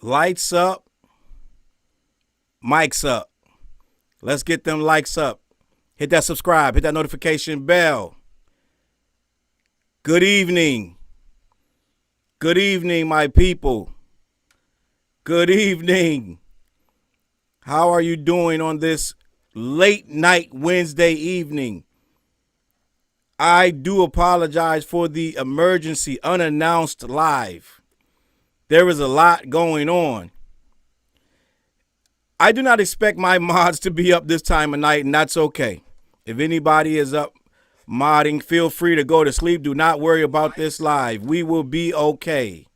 Lights up, mics up. Let's get them likes up. Hit that subscribe, hit that notification bell. Good evening. Good evening, my people. Good evening. How are you doing on this late night Wednesday evening? I do apologize for the emergency unannounced live. There is a lot going on. I do not expect my mods to be up this time of night, and that's okay. If anybody is up modding, feel free to go to sleep. Do not worry about this live. We will be okay.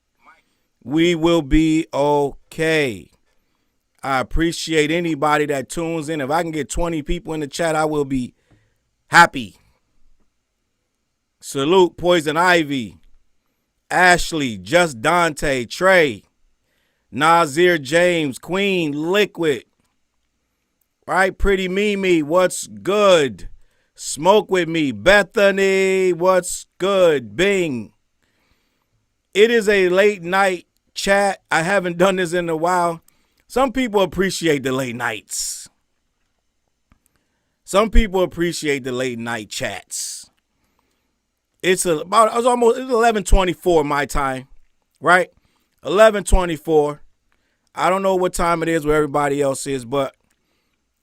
We will be okay. I appreciate anybody that tunes in. If I can get 20 people in the chat, I will be happy. Salute Poison Ivy, Ashley, Just Dante, Trey, Nazir James, Queen, Liquid. Right, Pretty Mimi, what's good? Smoke with me, Bethany, what's good? Bing. It is a late night chat. I haven't done this in a while. Some people appreciate the late nights. Some people appreciate the late night chats. It's 11:24 my time, right? 11:24. I don't know what time it is where everybody else is, but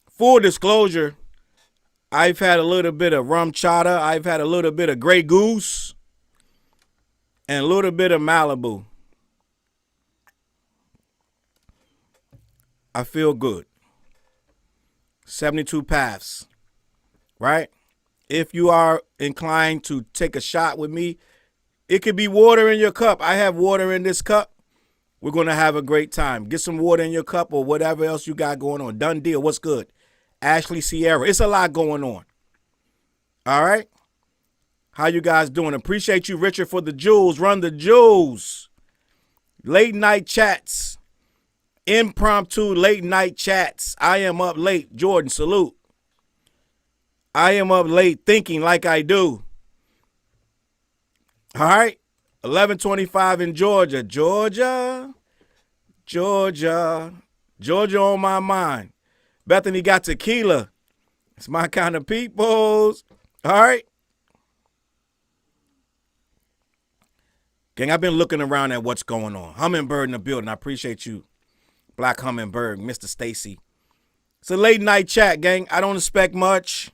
full disclosure, I've had a little bit of rum chata. I've had a little bit of Grey Goose and a little bit of Malibu. I feel good. 72 paths, right? If you are inclined to take a shot with me, it could be water in your cup. I have water in this cup. We're going to have a great time. Get some water in your cup or whatever else you got going on. Done deal. What's good? Ashley Sierra. It's a lot going on. All right. How you guys doing? Appreciate you, Richard, for the jewels. Run the jewels. Late night chats. Impromptu late night chats. I am up late. Jordan, salute. I am up late thinking like I do. All right. 11:25 in Georgia. Georgia on my mind. Bethany got tequila. It's my kind of peoples. All right. Gang, I've been looking around at what's going on. Hummingbird in the building. I appreciate you, Black Hummingbird, Mr. Stacy. It's a late night chat, gang. I don't expect much.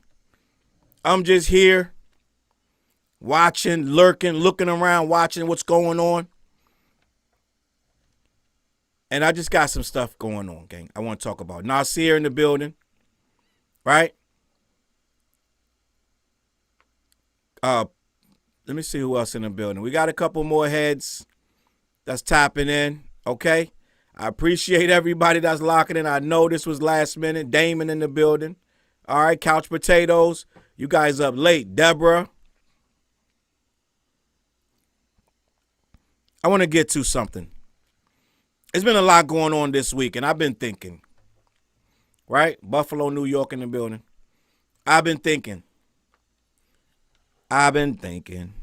I'm just here watching, lurking, looking around, watching what's going on. And I just got some stuff going on, gang. I want to talk about Nasir in the building, right? Let me see who else in the building. We got a couple more heads that's tapping in, okay? I appreciate everybody that's locking in. I know this was last minute. Damon in the building. All right, Couch Potatoes. You guys up late. Deborah. I want to get to something. There's been a lot going on this week, and I've been thinking. Right? Buffalo, New York in the building. I've been thinking. I've been drinking.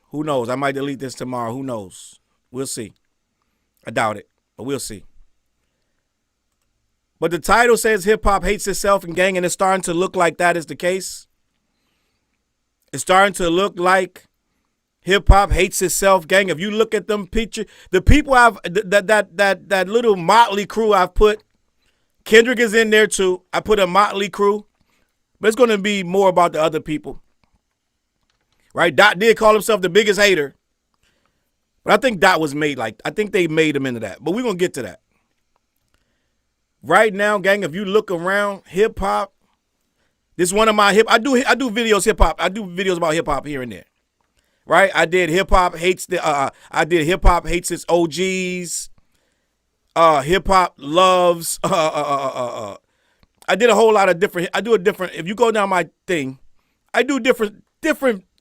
Who knows? I might delete this tomorrow. Who knows? We'll see. I doubt it, but we'll see. But the title says hip-hop hates itself and gang, and it's starting to look like that is the case. It's starting to look like hip-hop hates itself, gang. If you look at them pictures, the people that little motley crew I've put, Kendrick is in there too. I put a motley crew, but it's going to be more about the other people. Right? Dot did call himself the biggest hater, but I think Dot was made I think they made him into that, but we're going to get to that. Right now, gang, if you look around hip hop, this is one of my I do videos hip hop. I do videos about hip hop here and there. Right? I did hip hop hates its OGs. Hip hop loves I did a whole lot of different if you go down my thing, I do different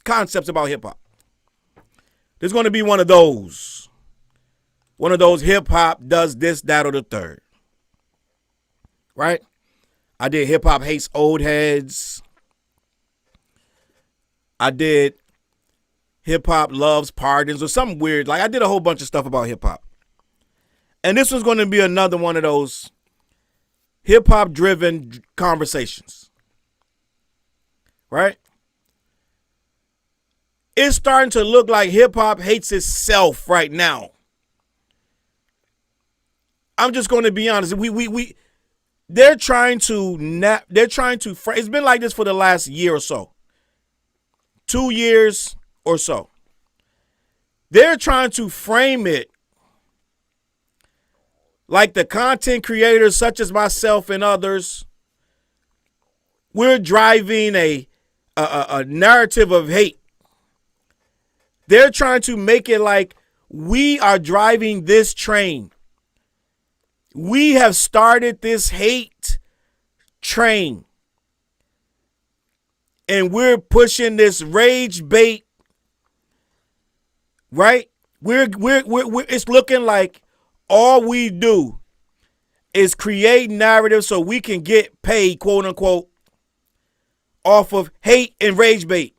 concepts about hip hop. There's going to be one of those hip hop does this, that, or the third. Right? I did hip hop hates old heads. I did hip hop loves pardons or something weird. Like I did a whole bunch of stuff about hip hop. And this was going to be another one of those hip hop driven conversations. Right? It's starting to look like hip hop hates itself right now. I'm just going to be honest. They're trying to it's been like this for the last year or so. 2 years or so. They're trying to frame it like the content creators such as myself and others, we're driving a narrative of hate. They're trying to make it like we are driving this train. We have started this hate train. And we're pushing this rage bait, right? We're it's looking like all we do is create narratives so we can get paid, quote unquote, off of hate and rage bait.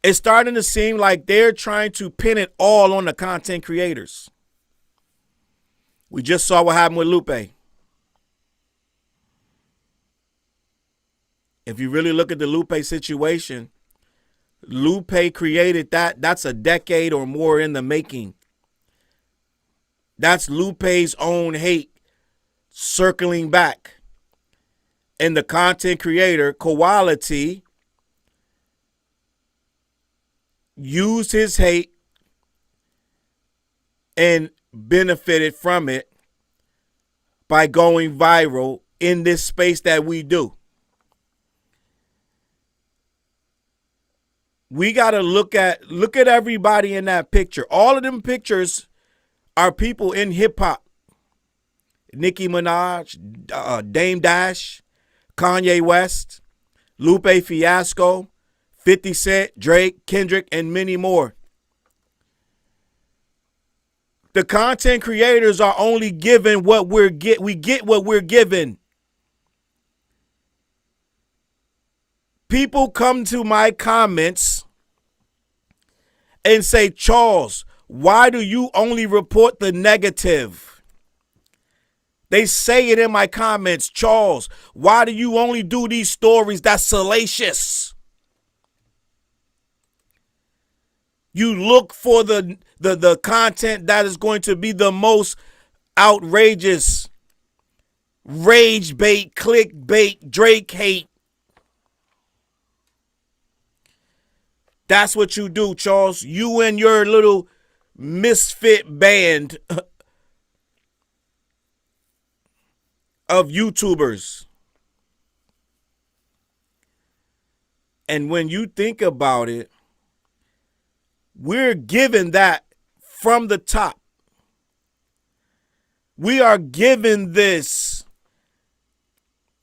It's starting to seem like they're trying to pin it all on the content creators. We just saw what happened with Lupe. If you really look at the Lupe situation, Lupe created that. That's a decade or more in the making. That's Lupe's own hate circling back. And the content creator, Quality, used his hate and benefited from it by going viral in this space that we do. We got to look at everybody in that picture. All of them pictures are people in hip hop. Nicki Minaj, Dame Dash, Kanye West, Lupe Fiasco, 50 Cent, Drake, Kendrick, and many more. The content creators are only given what we get what we're given. People come to my comments and say, Challz, why do you only report the negative? They say it in my comments, Challz, why do you only do these stories that's salacious? You look for the content that is going to be the most outrageous, rage bait, clickbait, Drake hate. That's what you do, Challz. You and your little misfit band of YouTubers. And when you think about it, we're given that from the top. We are given this.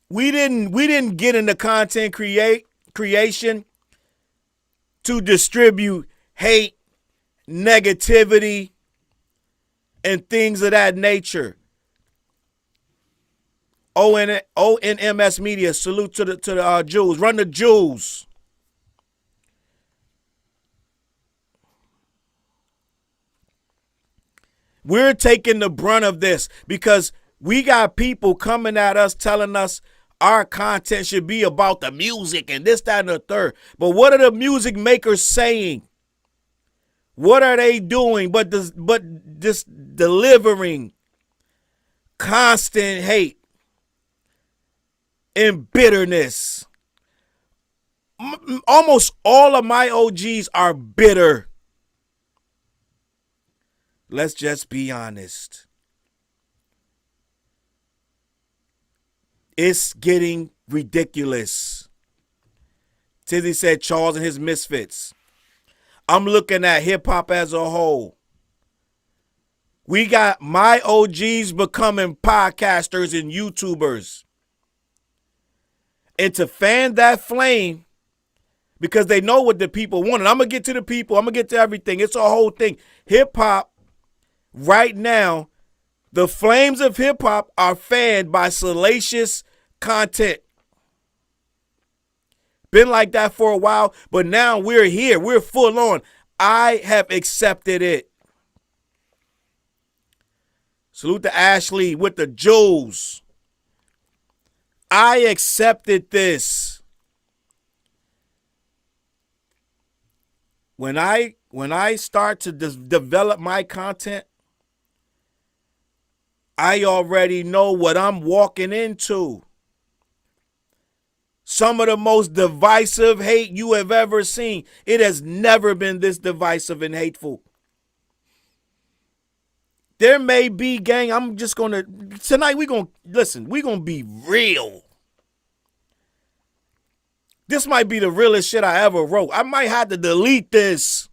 We didn't get into content creation to distribute hate, negativity, and things of that nature. ONMS Media, salute to the Jews. Run the Jews. We're taking the brunt of this because we got people coming at us telling us our content should be about the music and this, that, and the third. But what are the music makers saying? What are they doing but just delivering constant hate and bitterness? Almost all of my OGs are bitter. Let's just be honest. It's getting ridiculous. Tizzy said Challz and his misfits. I'm looking at hip hop as a whole. We got my OGs becoming podcasters and YouTubers. And to fan that flame, because they know what the people want. And I'm going to get to the people. I'm going to get to everything. It's a whole thing. Hip hop right now, the flames of hip hop are fanned by salacious content. been like that for a while, but now we're here. We're full on. I have accepted it. Salute to Ashley with the jewels. I accepted this. When I start to develop my content, I already know what I'm walking into. Some of the most divisive hate you have ever seen. It has never been this divisive and hateful. There may be, gang, tonight we're going to be real. This might be the realest shit I ever wrote. I might have to delete this.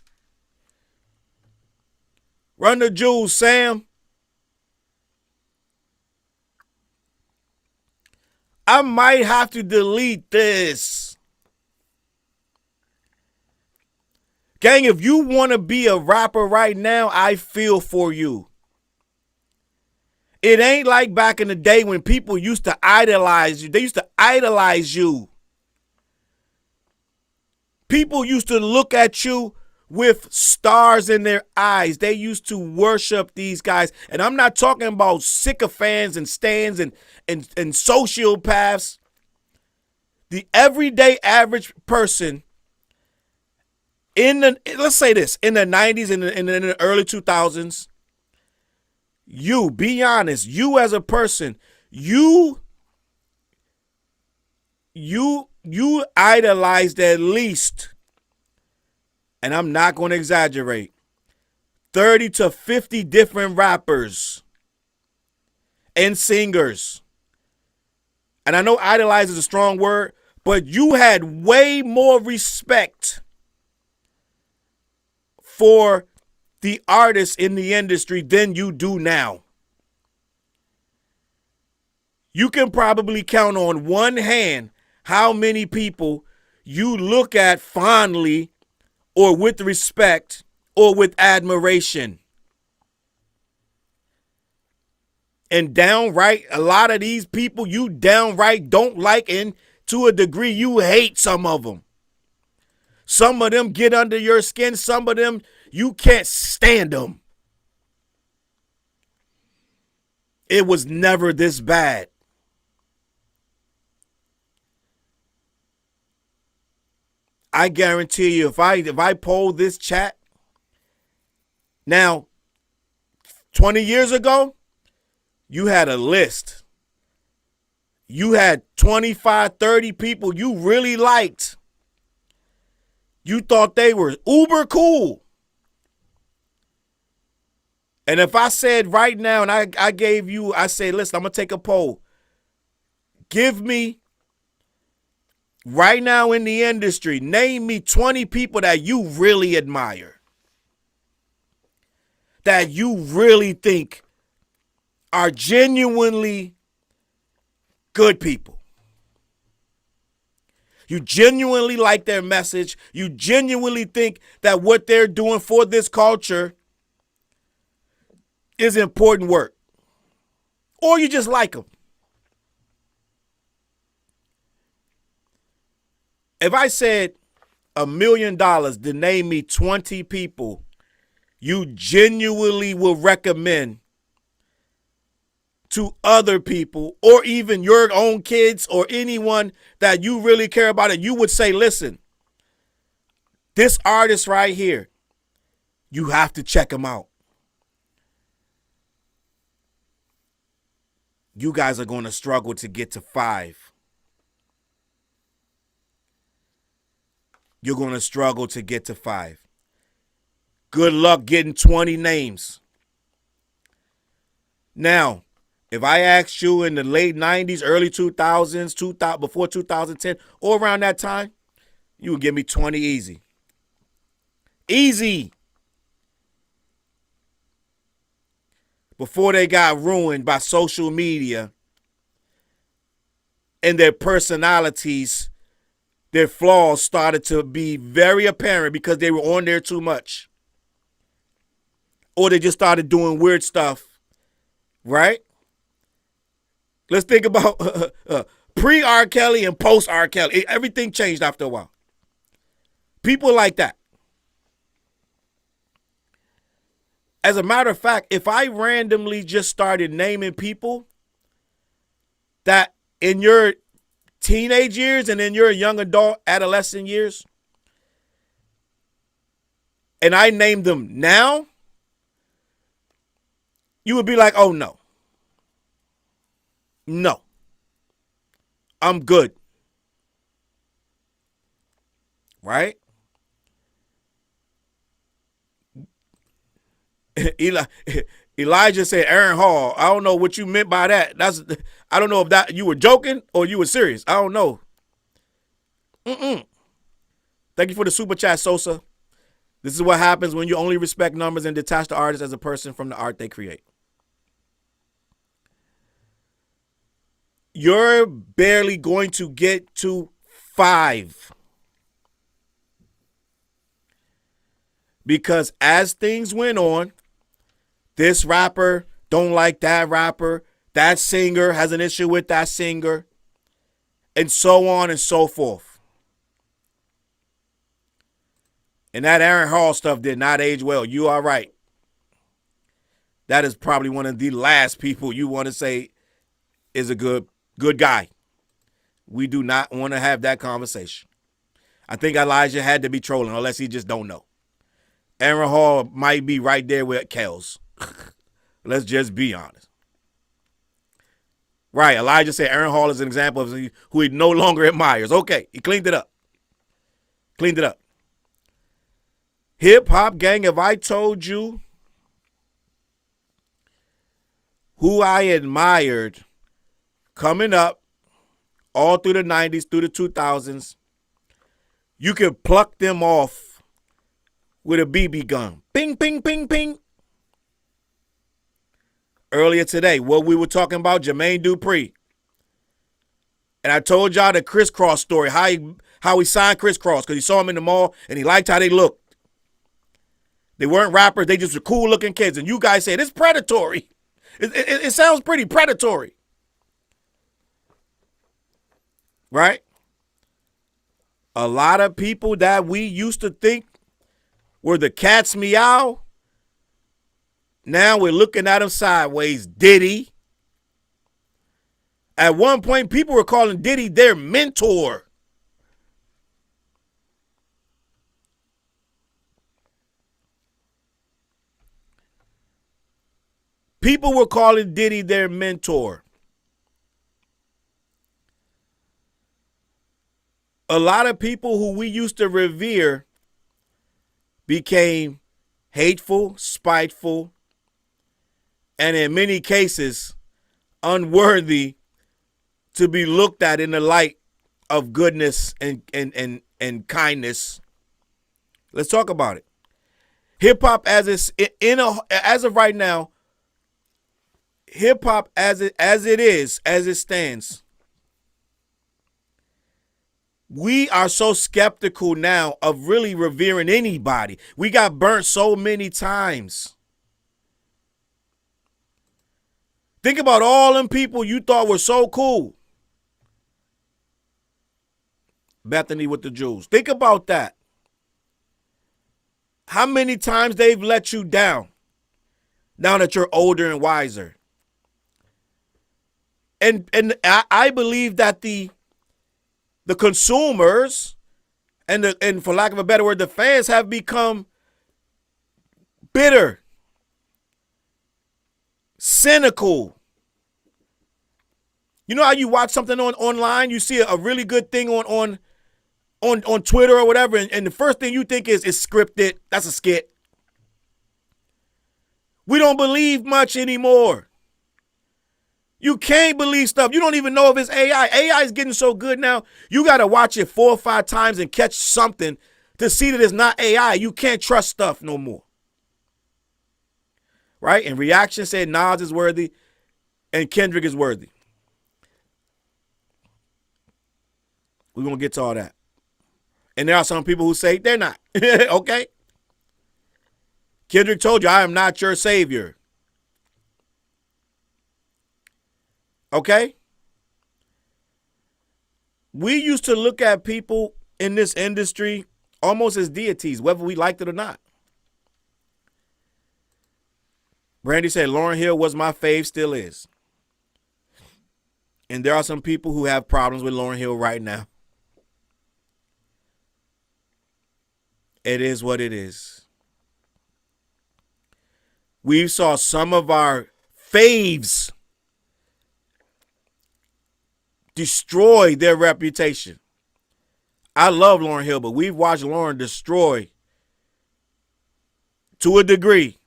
Run the jewels, Sam. I might have to delete this. Gang, if you want to be a rapper right now, I feel for you. It ain't like back in the day when people used to idolize you. They used to idolize you. People used to look at you with stars in their eyes. They used to worship these guys. And I'm not talking about sycophants and stands and sociopaths. The everyday average person let's say this, in the 90s and in the early 2000s, you, be honest, you as a person, you idolized at least, and I'm not going to exaggerate, 30 to 50 different rappers and singers. And I know idolize is a strong word, but you had way more respect for the artists in the industry than you do now. You can probably count on one hand how many people you look at fondly or with respect or with admiration. And downright, a lot of these people you downright don't like, and to a degree you hate some of them. Some of them get under your skin. Some of them, you can't stand them. It was never this bad. I guarantee you, if I poll this chat, now, 20 years ago, you had a list. You had 25, 30 people you really liked. You thought they were uber cool. And if I said right now, and I said, listen, I'm going to take a poll. Give me, right now in the industry, name me 20 people that you really admire. That you really think are genuinely good people. You genuinely like their message. You genuinely think that what they're doing for this culture is important work. Or you just like them. If I said $1 million to name me 20 people you genuinely will recommend to other people, or even your own kids or anyone that you really care about, it, you would say, listen, this artist right here, you have to check him out. You guys are going to struggle to get to 5. You're going to struggle to get to 5. Good luck getting 20 names. Now, if I asked you in the late 90s, early 2000s, before 2010, or around that time, you would give me 20 easy. Easy. Before they got ruined by social media and their personalities, their flaws started to be very apparent because they were on there too much. Or they just started doing weird stuff, right? Let's think about pre-R. Kelly and post-R. Kelly. Everything changed after a while. People like that. As a matter of fact, if I randomly just started naming people that in your teenage years and in your young adult, adolescent years, and I named them now, you would be like, oh, no. No. I'm good. Right? Elijah said Aaron Hall. I don't know what you meant by that. I don't know if that you were joking or you were serious. I don't know. Thank you for the super chat, Sosa. This is what happens when you only respect numbers and detach the artist as a person from the art they create. You're barely going to get to 5. Because as things went on, this rapper don't like that rapper, that singer has an issue with that singer, and so on and so forth. And that Aaron Hall stuff did not age well. You are right. That is probably one of the last people you want to say is a good guy. We do not want to have that conversation. I think Elijah had to be trolling, unless he just don't know. Aaron Hall might be right there with Challz. Let's just be honest. Right, Elijah said Aaron Hall is an example of who he no longer admires. Okay, he cleaned it up. Hip Hop Gang, if I told you who I admired coming up all through the 90s, through the 2000s, you could pluck them off with a BB gun. Ping, ping, ping, ping. Earlier today, what we were talking about, Jermaine Dupri. And I told y'all the Crisscross story, how he signed Crisscross, because he saw him in the mall and he liked how they looked. They weren't rappers, they just were cool looking kids. And you guys said, it's predatory. It sounds pretty predatory. Right? A lot of people that we used to think were the cat's meow, now we're looking at them sideways. Diddy. At one point, people were calling Diddy their mentor. People were calling Diddy their mentor. A lot of people who we used to revere became hateful, spiteful, and in many cases, unworthy to be looked at in the light of goodness and kindness. Let's talk about it. Hip hop as of right now, hip hop as it stands. We are so skeptical now of really revering anybody. We got burnt so many times. Think about all them people you thought were so cool. Bethany with the jewels. Think about that. How many times they've let you down now that you're older and wiser. And I believe that the consumers and for lack of a better word, the fans have become bitter, cynical. You know how you watch something online, you see a really good thing on Twitter or whatever, and the first thing you think is it's scripted. That's a skit. We don't believe much anymore. You can't believe stuff. You don't even know if it's AI. AI is getting so good now, you got to watch it 4 or 5 times and catch something to see that it's not AI. You can't trust stuff no more. Right? And Reaction said Nas is worthy and Kendrick is worthy. We're going to get to all that. And there are some people who say they're not. Okay? Kendrick told you, I am not your savior. Okay? We used to look at people in this industry almost as deities, whether we liked it or not. Brandy said Lauryn Hill was my fave, still is. And there are some people who have problems with Lauryn Hill right now. It is what it is. We saw some of our faves destroy their reputation. I love Lauryn Hill, but we've watched Lauryn destroy, to a degree,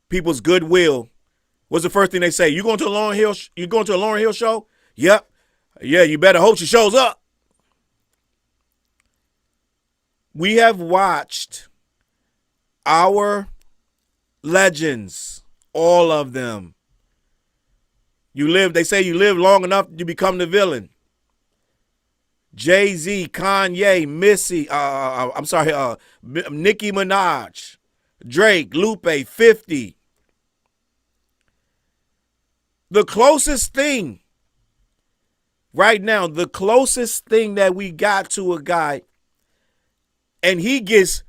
people's goodwill. What's the first thing they say? You going to a Lauryn Hill? You going to a Lauryn Hill show? Yep. Yeah, you better hope she shows up. We have watched our legends, all of them. They say you live long enough, you become the villain. Jay-Z, Kanye, Missy, Nicki Minaj, Drake, Lupe, 50. The closest thing right now, the closest thing that we got to a guy, and he gets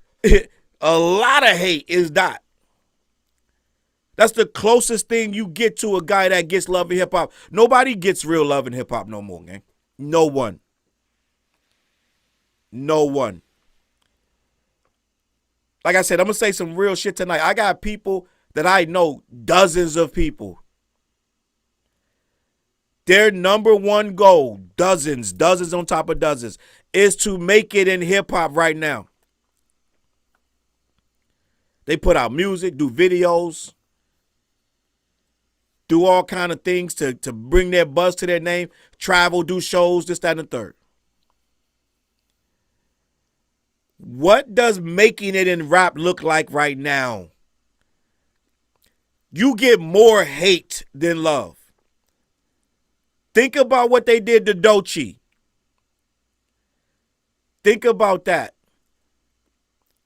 a lot of hate, is Dot. That's the closest thing you get to a guy that gets love in hip-hop. Nobody gets real love in hip-hop no more, gang. No one. No one. Like I said, I'm going to say some real shit tonight. I got people that I know, dozens of people. Their number one goal, dozens on top of dozens, is to make it in hip-hop right now. They put out music, do videos, do all kind of things to bring their buzz to their name, travel, do shows, this, that, and the third. What does making it in rap look like right now? You get more hate than love. Think about what they did to Doechii. Think about that.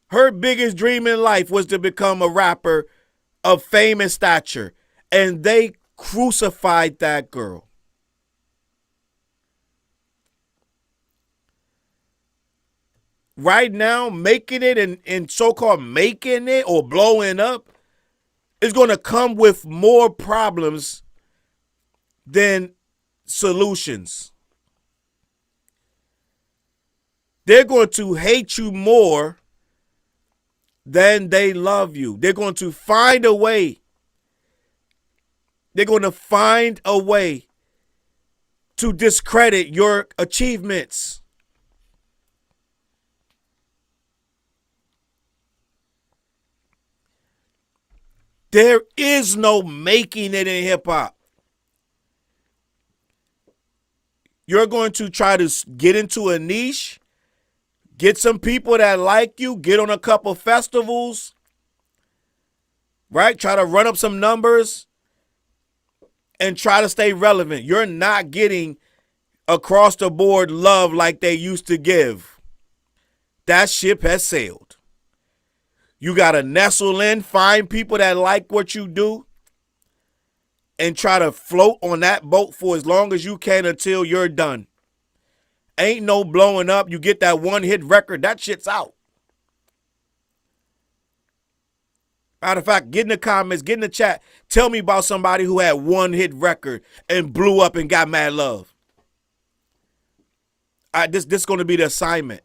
Her biggest dream in life was to become a rapper of fame and stature. And they crucified that girl. Right now, making it and so-called making it or blowing up is going to come with more problems than solutions. They're going to hate you more than they love you. They're going to find a way. They're going to find a way to discredit your achievements. There is no making it in hip-hop. You're going to try to get into a niche, get some people that like you, get on a couple festivals, right? Try to run up some numbers and try to stay relevant. You're not getting across the board love like they used to give. That ship has sailed. You got to nestle in, find people that like what you do, and try to float on that boat for as long as you can until you're done. Ain't no blowing up. You get that one hit record, that shit's out. Matter of fact, get in the comments, get in the chat. Tell me about somebody who had one hit record and blew up and got mad love. This is going to be the assignment.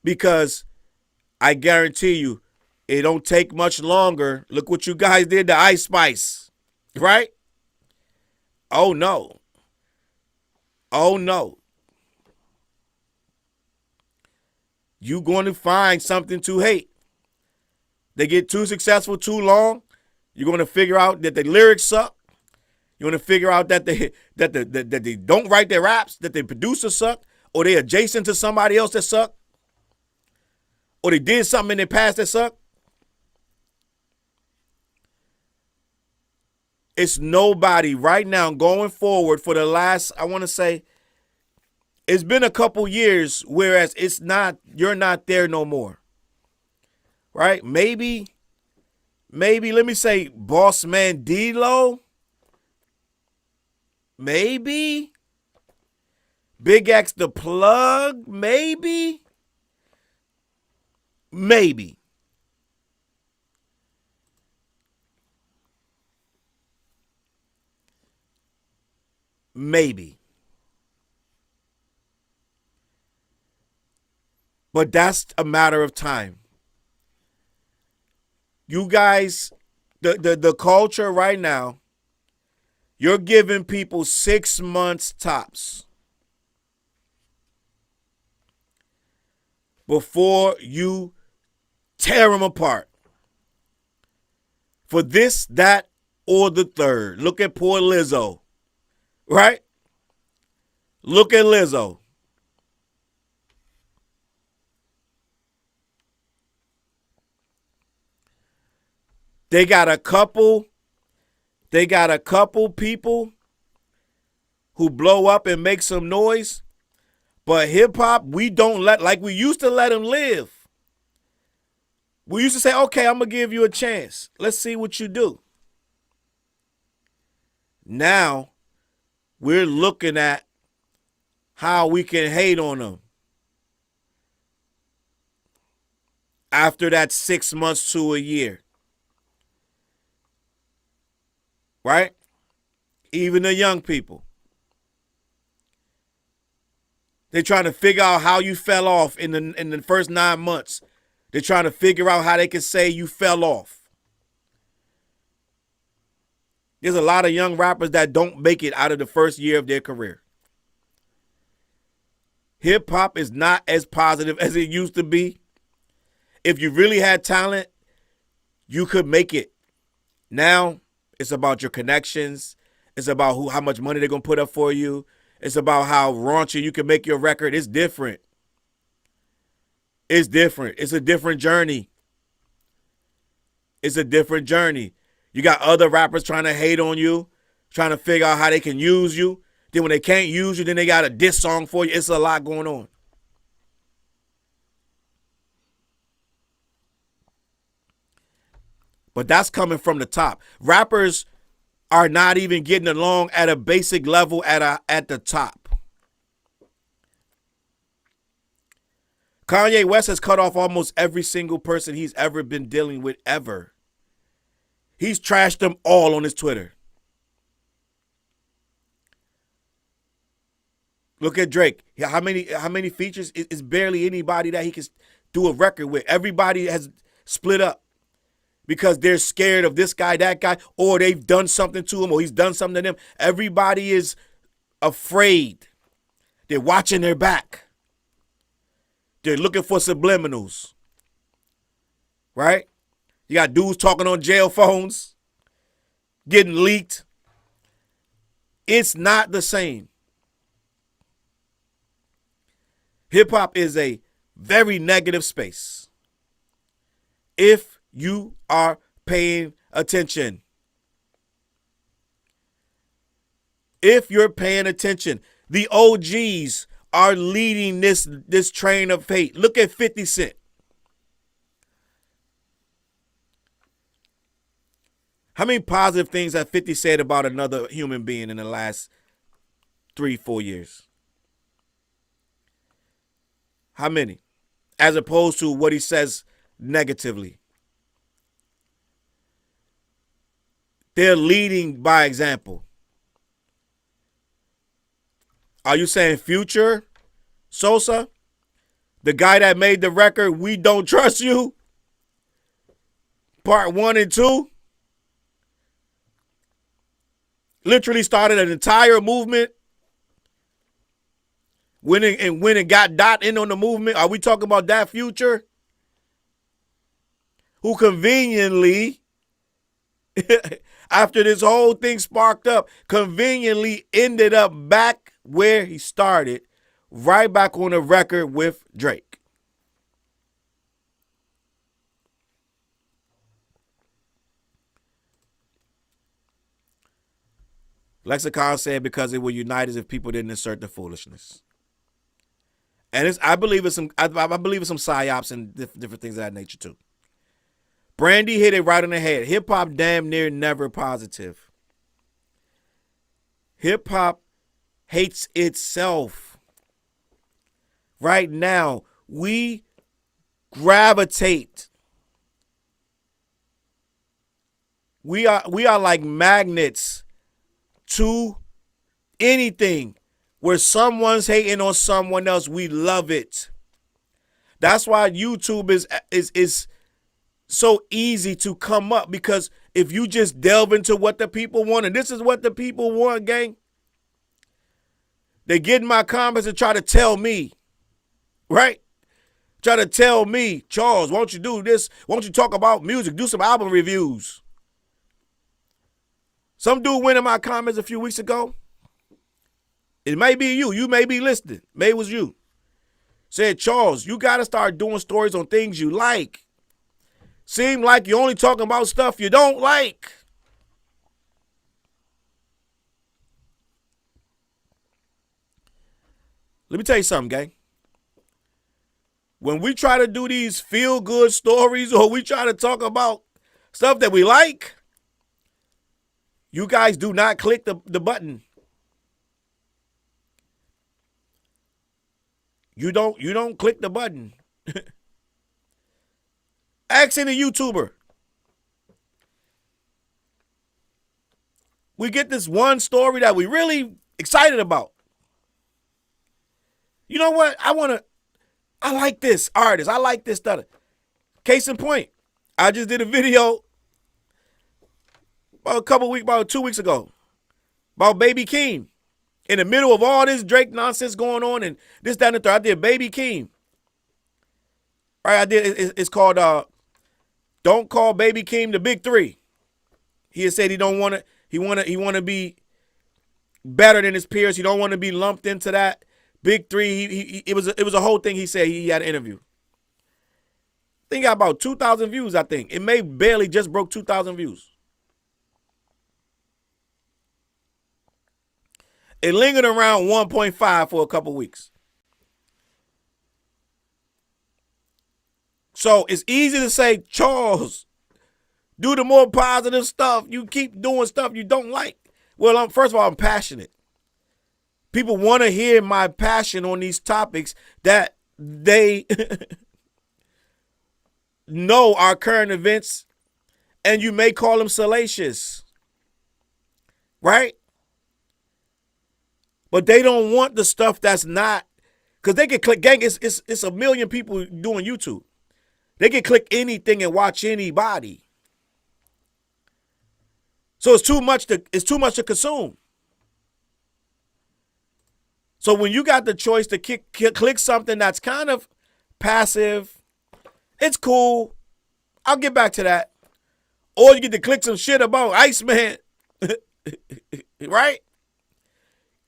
Because I guarantee you, it don't take much longer. Look what you guys did to Ice Spice, right? Oh, no. Oh, no. You going to find something to hate. They get too successful too long. You're going to figure out that the lyrics suck. You're going to figure out that they don't write their raps, that the producers suck, or they adjacent to somebody else that suck, or they did something in their past that suck. It's nobody right now going forward for the last, I want to say, it's been a couple years, whereas you're not there no more. Right? Maybe, let me say Boss Man D-Lo. Maybe. Big X the Plug, maybe. Maybe. Maybe. But that's a matter of time. You guys, the culture right now, you're giving people 6 months tops before you tear them apart. For this, that, or the third. Look at poor Lizzo. Right? Look at Lizzo. They got a couple people who blow up and make some noise, but hip hop, we don't let, like we used to let them live. We used to say, okay, I'm going to give you a chance. Let's see what you do. Now, we're looking at how we can hate on them after that 6 months to a year. Right? Even the young people. They're trying to figure out how you fell off in the first 9 months. They're trying to figure out how they can say you fell off. There's a lot of young rappers that don't make it out of the first year of their career. Hip hop is not as positive as it used to be. If you really had talent, you could make it. Now, it's about your connections. It's about how much money they're going to put up for you. It's about how raunchy you can make your record. It's different. It's different. It's a different journey. It's a different journey. You got other rappers trying to hate on you, trying to figure out how they can use you. Then when they can't use you, then they got a diss song for you. It's a lot going on. But that's coming from the top. Rappers are not even getting along at a basic level at the top. Kanye West has cut off almost every single person he's ever been dealing with ever. He's trashed them all on his Twitter. Look at Drake. How many features? It's barely anybody that he can do a record with. Everybody has split up because they're scared of this guy, that guy, or they've done something to him, or he's done something to them. Everybody is afraid. They're watching their back. They're looking for subliminals. Right? You got dudes talking on jail phones, getting leaked. It's not the same. Hip-hop is a very negative space. If you are paying attention. If you're paying attention, the OGs are leading this train of hate. Look at 50 Cent. How many positive things have 50 said about another human being in the last 3-4 years? How many? As opposed to what he says negatively. They're leading by example. Are you saying Future Sosa, the guy that made the record We Don't Trust You, part 1 and 2, literally started an entire movement, went and got Dot in on the movement? Are we talking about that Future? Who conveniently, after this whole thing sparked up, conveniently ended up back where he started, right back on the record with Drake. Lexicon said because it would unite us if people didn't insert the foolishness. And I believe it's some psyops and different things of that nature too. Brandy hit it right on the head. Hip hop damn near never positive. Hip hop hates itself. Right now, we gravitate. We are like magnets to anything where someone's hating on someone else. We love it. That's why YouTube is so easy to come up, because if you just delve into what the people want, and this is what the people want, gang, they get in my comments and try to tell me, right? Try to tell me, Charles, why don't you do this? Why don't you talk about music? Do some album reviews. Some dude went in my comments a few weeks ago. It may be you. You may be listening. Maybe it was you. Said, Charles, you got to start doing stories on things you like. Seem like you're only talking about stuff you don't like. Let me tell you something, gang. When we try to do these feel-good stories, or we try to talk about stuff that we like, you guys do not click the button. You don't click the button. Ask any YouTuber. We get this one story that we really excited about. You know what? I like this artist. I like this stuff. Case in point, I just did a video about 2 weeks ago about Baby Keem. In the middle of all this Drake nonsense going on and this, that, and the third, I did Baby Keem. All right, I did. It's called "Don't Call Baby Keem the Big Three." He had said he don't want to. He want to be better than his peers. He don't want to be lumped into that Big Three. It was a whole thing. He said he had an interview. I think got about 2,000 views. I think it may barely just broke 2,000 views. It lingered around 1.5 for a couple weeks. So it's easy to say, Charles, do the more positive stuff. You keep doing stuff you don't like. Well, first of all, I'm passionate. People want to hear my passion on these topics that they know are current events, and you may call them salacious, right? But they don't want the stuff that's not, because they can click, gang, it's a million people doing YouTube. They can click anything and watch anybody. So it's too much to consume. So when you got the choice to click something that's kind of passive, it's cool, I'll get back to that. Or you get to click some shit about Iceman, right?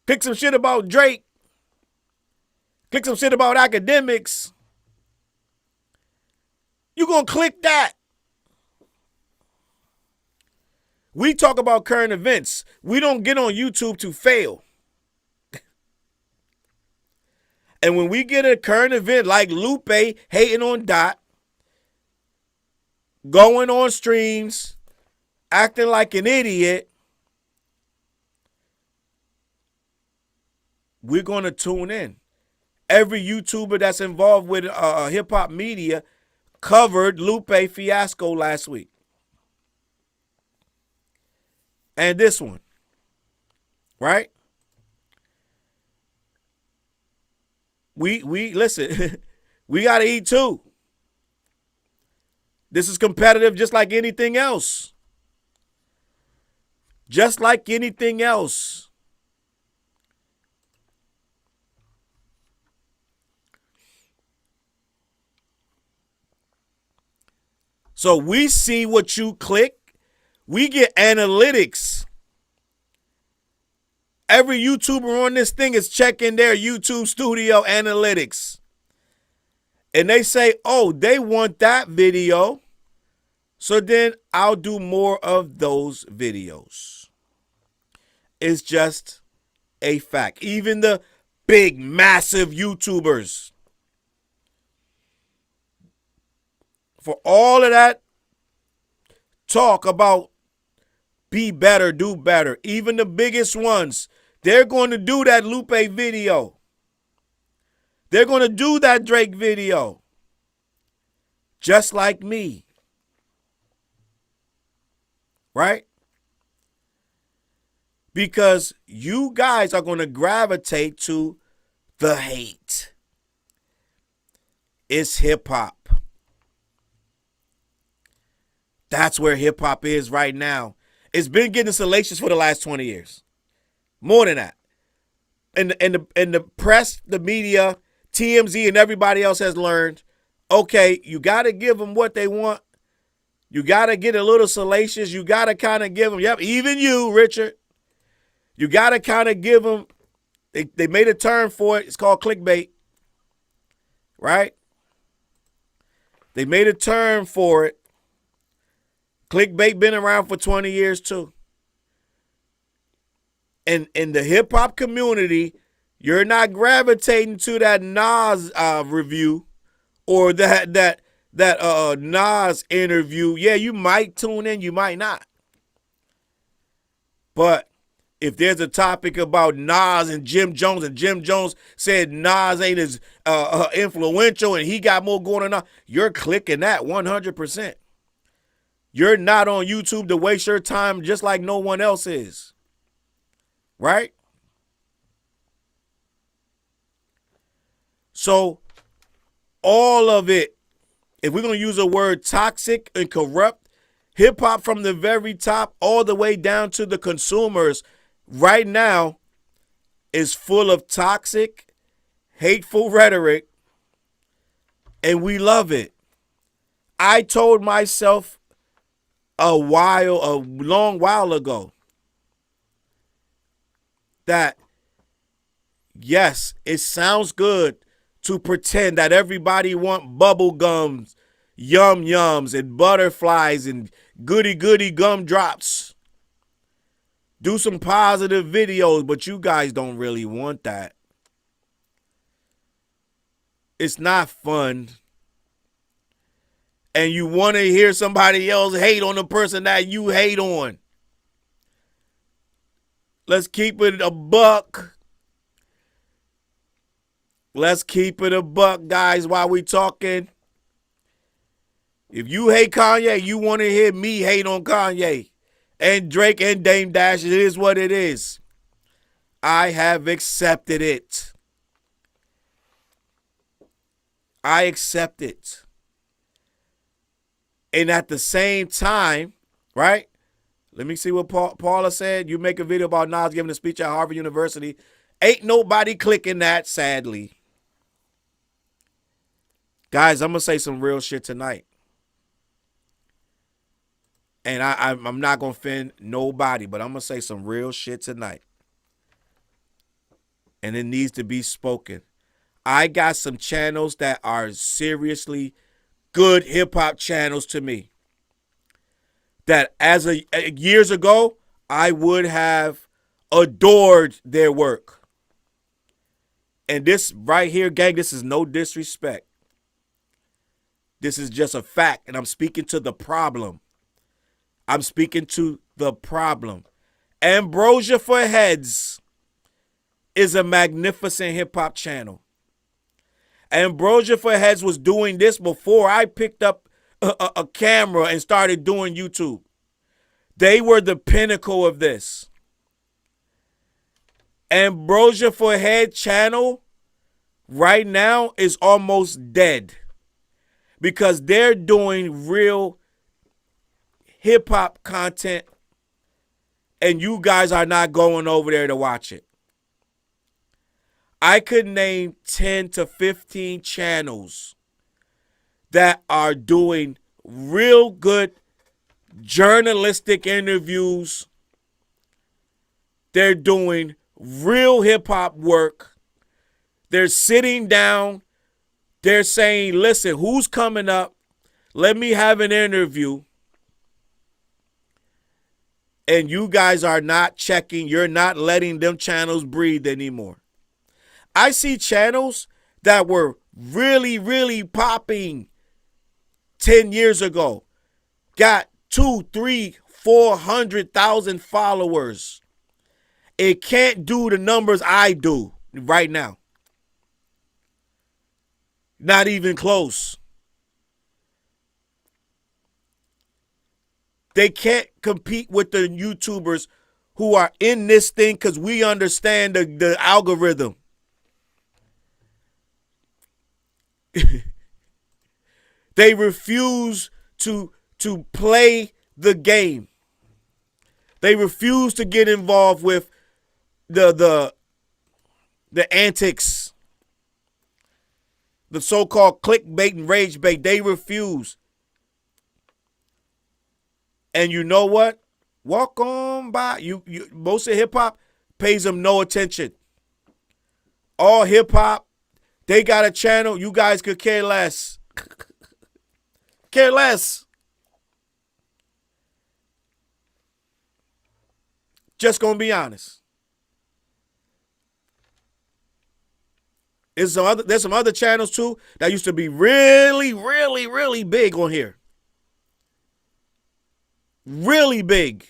Click some shit about Drake. Click some shit about academics. You're going to click that. We talk about current events. We don't get on YouTube to fail. And when we get a current event like Lupe hating on Dot, going on streams, acting like an idiot, we're going to tune in. Every YouTuber that's involved with hip-hop media covered Lupe fiasco last week. And this one, right? We listen, we got to eat too. This is competitive just like anything else. Just like anything else. So we see what you click. We get analytics. Every YouTuber on this thing is checking their YouTube studio analytics. And they say, oh, they want that video. So then I'll do more of those videos. It's just a fact. Even the big, massive YouTubers, for all of that talk about be better, do better, even the biggest ones They're going to do that Lupe video. They're going to do that Drake video. Just like me. Right? Because you guys are going to gravitate to the hate. It's hip hop. That's where hip hop is right now. It's been getting salacious for the last 20 years. More than that. And the press, the media, TMZ, and everybody else has learned, okay, you got to give them what they want. You got to get a little salacious. You got to kind of give them, yep, even you, Richard. You got to kind of give them, they made a term for it. It's called clickbait. Right? They made a term for it. Clickbait been around for 20 years too. And in the hip hop community, you're not gravitating to that Nas review or that Nas interview. Yeah, you might tune in, you might not. But if there's a topic about Nas and Jim Jones said Nas ain't as influential and he got more going on, you're clicking that 100%. You're not on YouTube to waste your time just like no one else is. Right? So, all of it, if we're going to use a word toxic and corrupt, hip-hop from the very top all the way down to the consumers right now is full of toxic, hateful rhetoric, and we love it. I told myself a long while ago that yes, it sounds good to pretend that everybody want bubble gums, yum yums, and butterflies and goody goody gumdrops. Do some positive videos, but you guys don't really want that. It's not fun. And you want to hear somebody else hate on the person that you hate on. Let's keep it a buck. Let's keep it a buck, guys, while we talking. If you hate Kanye, you want to hear me hate on Kanye. And Drake and Dame Dash, it is what it is. I have accepted it. I accept it. And at the same time, right? Let me see what Paula said. You make a video about Nas giving a speech at Harvard University. Ain't nobody clicking that, sadly. Guys, I'm going to say some real shit tonight. And I'm not going to offend nobody, but I'm going to say some real shit tonight. And it needs to be spoken. I got some channels that are seriously good hip-hop channels to me. That years ago, I would have adored their work. And this right here, gang, this is no disrespect. This is just a fact, and I'm speaking to the problem. I'm speaking to the problem. Ambrosia for Heads is a magnificent hip-hop channel. Ambrosia for Heads was doing this before I picked up a camera and started doing YouTube. They were the pinnacle of this. Ambrosia for Head channel right now is almost dead because they're doing real hip-hop content and you guys are not going over there to watch it. I could name 10 to 15 channels that are doing real good journalistic interviews. They're doing real hip-hop work. They're sitting down. They're saying, listen, who's coming up? Let me have an interview. And you guys are not checking. You're not letting them channels breathe anymore. I see channels that were really, really popping 10 years ago. Got 200,000, 300,000, 400,000 followers. It can't do the numbers I do right now. Not even close. They can't compete with the YouTubers who are in this thing because we understand the algorithm. They refuse to play the game. They refuse to get involved with the antics, the so-called clickbait and rage bait. They refuse. And you know what? Walk on by. You most of hip hop pays them no attention. All hip hop, they got a channel. You guys could care less. Care less. Just gonna be honest. There's some other channels too that used to be really, really, really big on here. Really big.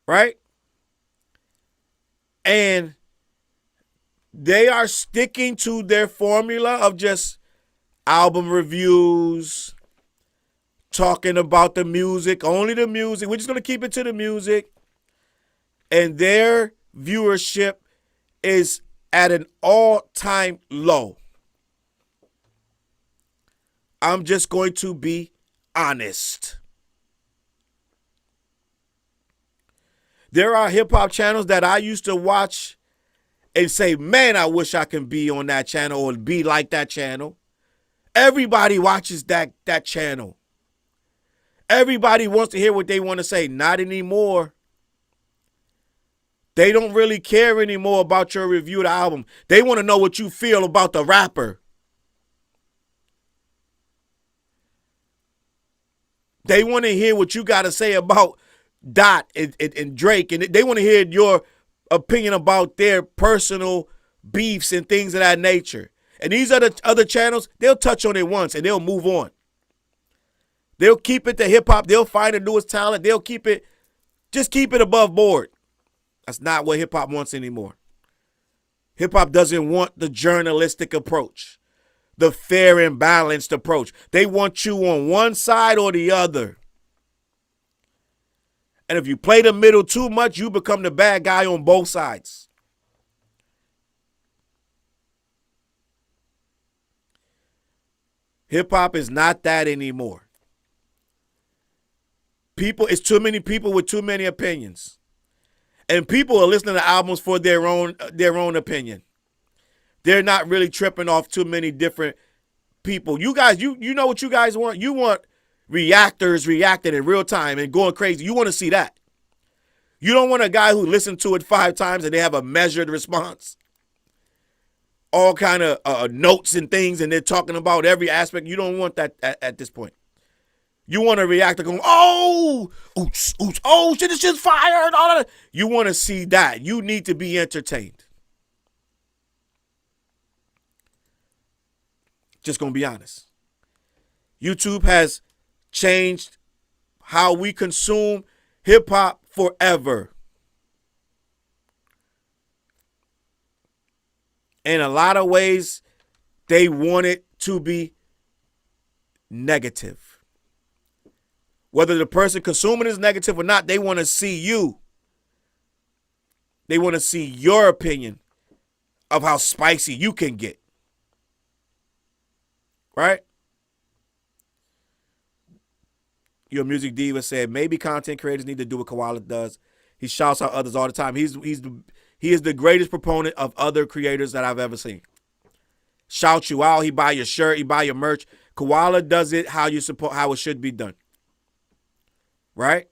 Right? And they are sticking to their formula of just album reviews, talking about the music, only the music. We're just going to keep it to the music. And their viewership is at an all-time low. I'm just going to be honest. There are hip-hop channels that I used to watch and say, man, I wish I can be on that channel or be like that channel. Everybody watches that channel. Everybody wants to hear what they want to say. Not anymore. They don't really care anymore about your review of the album. They want to know what you feel about the rapper. They want to hear what you got to say about Dot and Drake. And they want to hear your opinion about their personal beefs and things of that nature. And these other channels, they'll touch on it once and they'll move on. They'll keep it to hip-hop. They'll find the newest talent. They'll keep it, just keep it above board. That's not what hip-hop wants anymore. Hip-hop doesn't want the journalistic approach, the fair and balanced approach. They want you on one side or the other. And if you play the middle too much, you become the bad guy on both sides. Hip-hop is not that anymore. It's too many people with too many opinions. And people are listening to albums for their own opinion. They're not really tripping off too many different people. You guys, you know what you guys want? You want reactors reacting in real time and going crazy. You want to see that. You don't want a guy who listened to it 5 times and they have a measured response. All kind of notes and things, and they're talking about every aspect. You don't want that at this point. You want a reactor going, oh, oops, oops, oh, shit, this shit's fired. All of that. You want to see that. You need to be entertained. Just going to be honest. YouTube has changed how we consume hip-hop forever. In a lot of ways, they want it to be negative. Whether the person consuming is negative or not, they want to see you. They want to see your opinion of how spicy you can get. Right? Your Music Diva said, maybe content creators need to do what Koala does. He shouts out others all the time. He is the greatest proponent of other creators that I've ever seen. Shout you out. He buy your shirt. He buy your merch. Koala does it how it should be done. Right?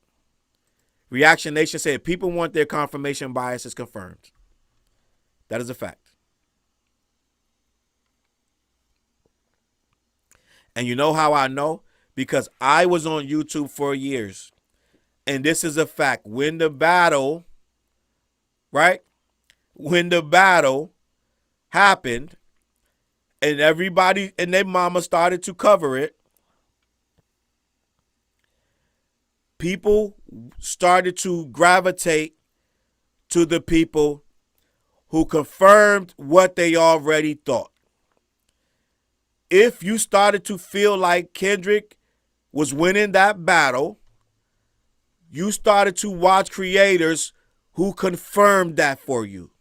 Reaction Nation said, people want their confirmation bias is confirmed. That is a fact. And you know how I know? Because I was on YouTube for years. And this is a fact. When the battle, right? When the battle happened and everybody and their mama started to cover it, people started to gravitate to the people who confirmed what they already thought. If you started to feel like Kendrick was winning that battle, you started to watch creators who confirmed that for you.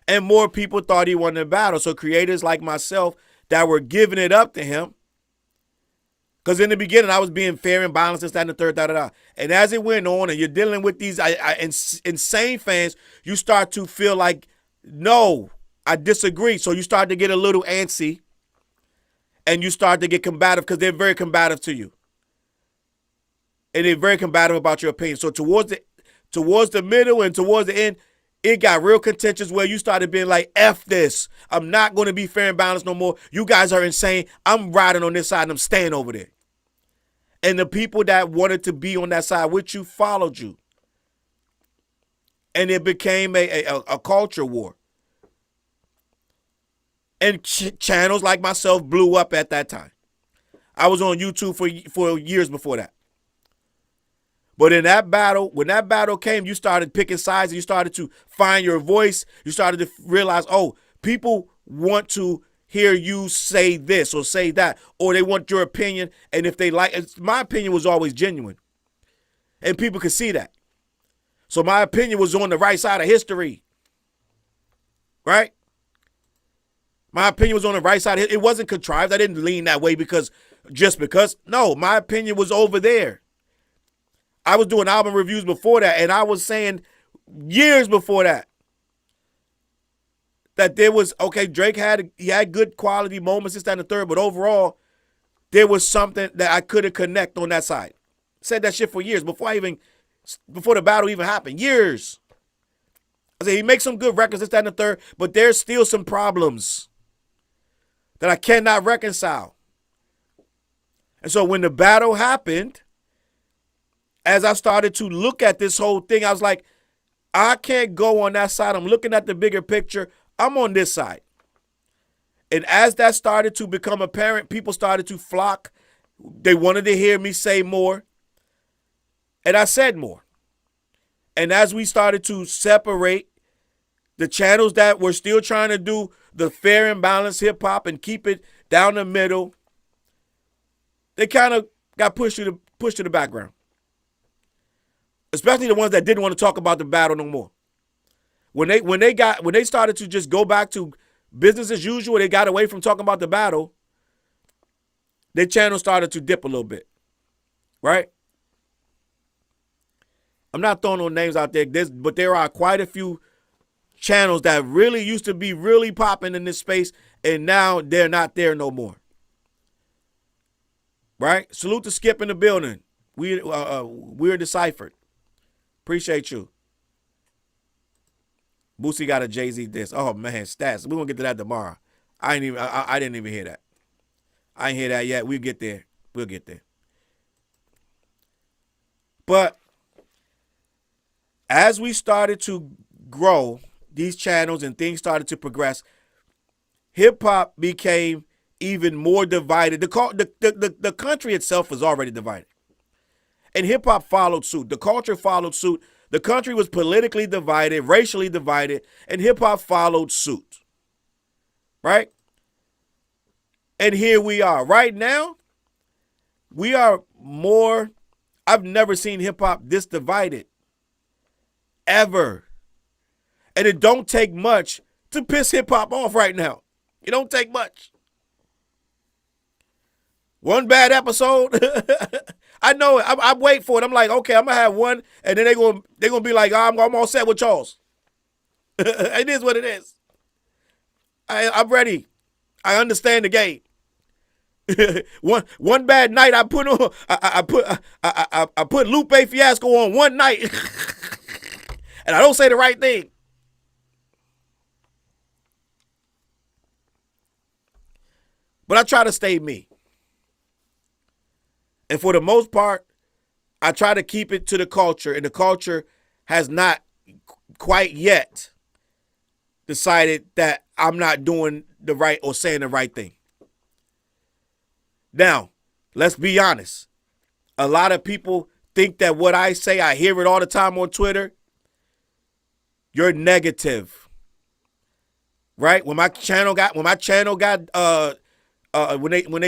And more people thought he won the battle. So creators like myself that were giving it up to him, because in the beginning I was being fair and balanced, this, that, and the third, da-da-da. And as it went on and you're dealing with these insane fans, you start to feel like, no, I disagree. So you start to get a little antsy and you start to get combative because they're very combative to you. And they're very combative about your opinion. So towards the middle and towards the end, it got real contentious where you started being like, F this. I'm not going to be fair and balanced no more. You guys are insane. I'm riding on this side and I'm staying over there. And the people that wanted to be on that side with you followed you. And it became a culture war. And channels like myself blew up at that time. I was on YouTube for years before that. But in that battle, when that battle came, you started picking sides and you started to find your voice. You started to realize, oh, people want to hear you say this or say that, or they want your opinion. And if they like, my opinion was always genuine. And people could see that. So my opinion was on the right side of history. Right? My opinion was on the right side. It wasn't contrived. I didn't lean that way because. No, my opinion was over there. I was doing album reviews before that, and I was saying years before that there was, okay, Drake had good quality moments, this, that, and the third, but overall, there was something that I couldn't connect on that side. Said that shit for years before the battle even happened. Years. I said, he makes some good records, this, that, and the third, but there's still some problems that I cannot reconcile. And so when the battle happened, as I started to look at this whole thing, I was like, I can't go on that side. I'm looking at the bigger picture. I'm on this side. And as that started to become apparent, people started to flock. They wanted to hear me say more. And I said more. And as we started to separate the channels that were still trying to do the fair and balanced hip hop and keep it down the middle, they kind of got pushed to the background. Especially the ones that didn't want to talk about the battle no more. When they started to just go back to business as usual, they got away from talking about the battle, their channel started to dip a little bit. Right? I'm not throwing no names out there, but there are quite a few channels that really used to be really popping in this space, and now they're not there no more. Right? Salute to Skip in the building. We're Deciphered. Appreciate you. Boosie got a Jay-Z diss. Oh, man, stats. We're going to get to that tomorrow. I didn't even hear that. I ain't hear that yet. We'll get there. We'll get there. But as we started to grow these channels and things started to progress, hip-hop became even more divided. The country itself was already divided. And hip-hop followed suit. The culture followed suit. The country was politically divided, racially divided, and hip-hop followed suit. Right? And here we are. Right now, we are more... I've never seen hip-hop this divided. Ever. And it don't take much to piss hip-hop off right now. It don't take much. One bad episode... I know it. I wait for it. I'm like, okay, I'm gonna have one, and then they're gonna be like, I'm all set with Challz. It is what it is. I'm ready. I understand the game. one bad night, I put Lupe Fiasco on one night, and I don't say the right thing. But I try to stay me. And for the most part, I try to keep it to the culture, and the culture has not quite yet decided that I'm not doing the right or saying the right thing. Now, let's be honest. A lot of people think that what I say, I hear it all the time on Twitter. You're negative, right? When they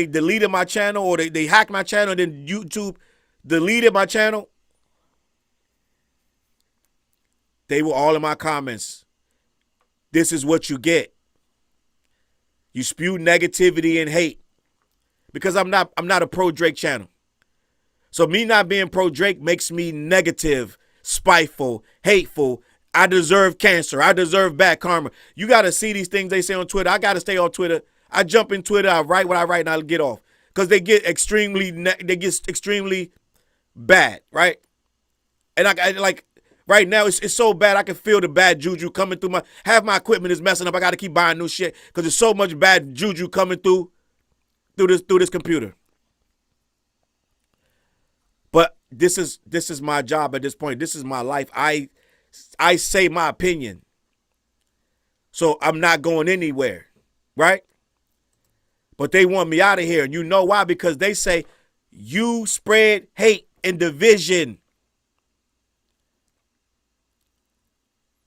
deleted my channel, or they hacked my channel, and then YouTube deleted my channel, they were all in my comments. This is what you get. You spew negativity and hate. Because I'm not a pro Drake channel. So me not being pro Drake makes me negative, spiteful, hateful. I deserve cancer. I deserve bad karma. You got to see these things they say on Twitter. I got to stay on Twitter. I jump in Twitter. I write what I write, and I get off. Because they get extremely bad, right? And I like right now, it's so bad I can feel the bad juju coming through half my equipment is messing up. I got to keep buying new shit because there's so much bad juju coming through this computer. But this is my job at this point. This is my life. I say my opinion. So I'm not going anywhere, right? But they want me out of here. And you know why? Because they say you spread hate and division.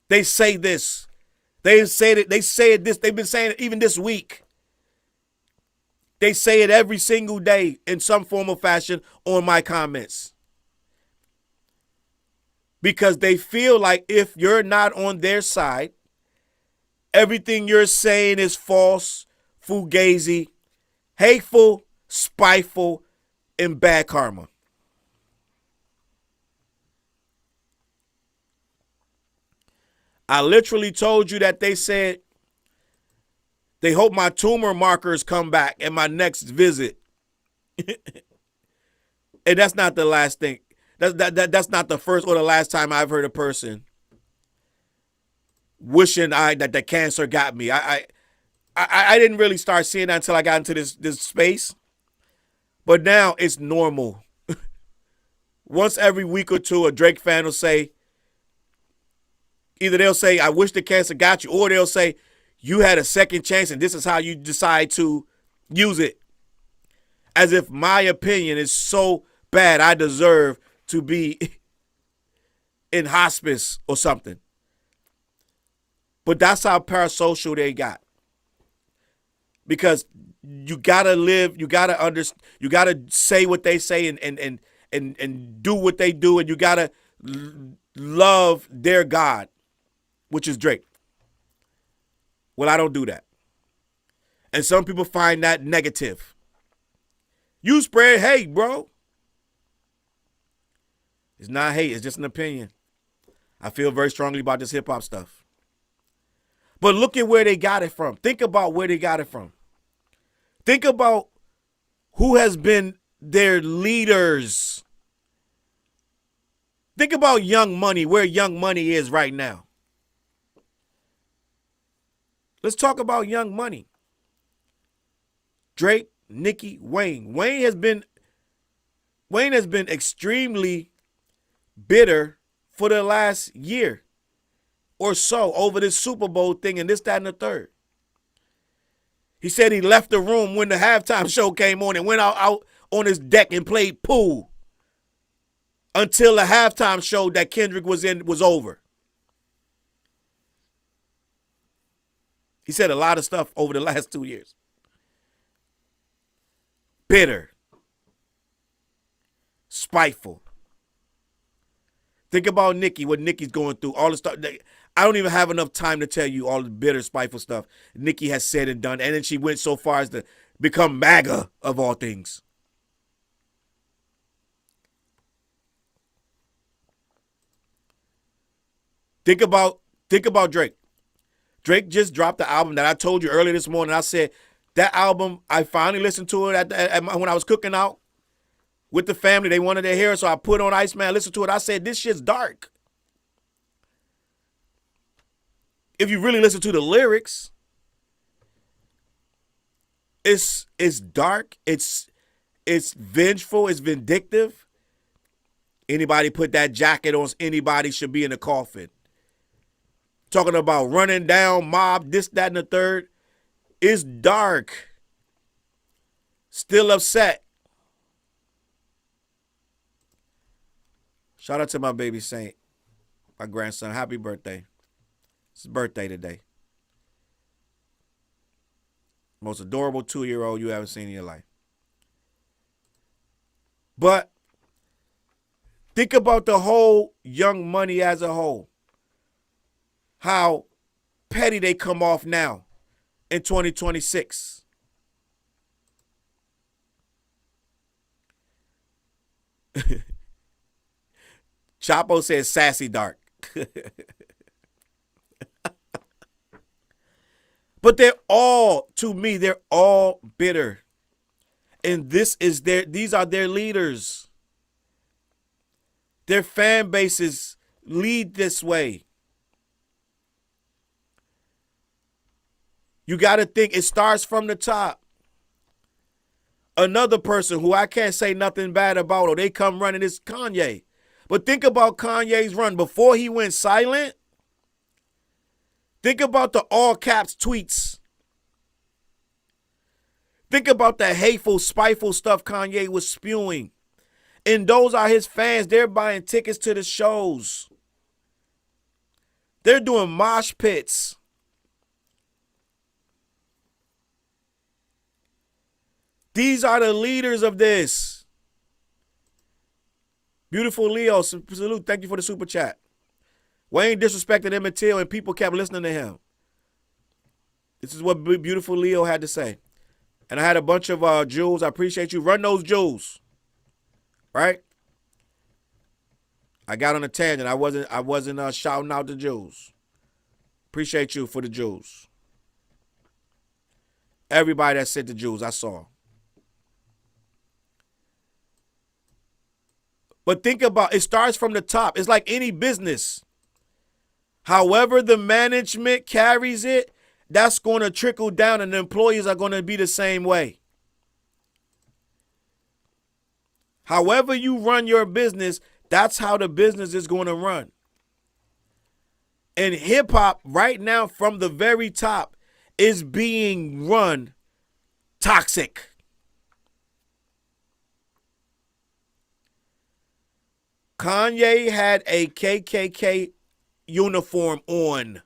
They say this. They say it this. They've been saying it even this week. They say it every single day in some form or fashion on my comments. Because they feel like if you're not on their side, everything you're saying is false, fugazi, hateful, spiteful, and bad karma. I literally told you that they said they hope my tumor markers come back at my next visit. And that's not the last thing. That's not the first or the last time I've heard a person wishing that the cancer got me. I didn't really start seeing that until I got into this space. But now it's normal. Once every week or two, a Drake fan will say, either they'll say, I wish the cancer got you, or they'll say, you had a second chance and this is how you decide to use it. As if my opinion is so bad I deserve to be in hospice or something. But that's how parasocial they got. Because you gotta live, you gotta understand, you gotta say what they say and do what they do, and you gotta love their God, which is Drake. Well, I don't do that. And some people find that negative. You spread hate, bro. It's not hate, it's just an opinion. I feel very strongly about this hip-hop stuff. But look at where they got it from. Think about where they got it from. Think about who has been their leaders. Think about Young Money, where Young Money is right now. Let's talk about Young Money. Drake, Nicki, Wayne. Wayne has been extremely bitter for the last year or so over this Super Bowl thing and this, that, and the third. He said he left the room when the halftime show came on and went out on his deck and played pool until the halftime show that Kendrick was in was over. He said a lot of stuff over the last 2 years. Bitter. Spiteful. Think about Nicki, what Nicki's going through. All the stuff. I don't even have enough time to tell you all the bitter, spiteful stuff Nicki has said and done. And then she went so far as to become MAGA of all things. Think about Drake. Drake just dropped the album that I told you earlier this morning. I said that album, I finally listened to it when I was cooking out with the family. They wanted to hear it, so I put on Iceman, listened to it. I said, this shit's dark. If you really listen to the lyrics, it's dark. It's vengeful. It's vindictive. Anybody put that jacket on anybody should be in a coffin. Talking about running down mob, this, that, and the third. It's dark. Still upset. Shout out to my baby Saint, my grandson. Happy birthday. It's his birthday today. Most adorable 2-year-old you ever seen in your life. But think about the whole Young Money as a whole. How petty they come off now in 2026. Chapo says sassy dark. But they're all, to me, they're all bitter. And these are their leaders. Their fan bases lead this way. You got to think it starts from the top. Another person who I can't say nothing bad about, or they come running, is Kanye. But think about Kanye's run before he went silent. Think about the all caps tweets. Think about the hateful, spiteful stuff Kanye was spewing. And those are his fans. They're buying tickets to the shows. They're doing mosh pits. These are the leaders of this. Beautiful Leo, salute. Thank you for the super chat. Wayne disrespected Emmett Till and people kept listening to him. This is what Beautiful Leo had to say. And I had a bunch of jewels. I appreciate you. Run those jewels. Right? I got on a tangent. I wasn't shouting out the jewels. Appreciate you for the jewels. Everybody that sent the jewels, I saw. But think about, it starts from the top. It's like any business. However the management carries it, that's going to trickle down and the employees are going to be the same way. However you run your business, that's how the business is going to run. And hip hop right now from the very top is being run toxic. Kanye had a KKK uniform on.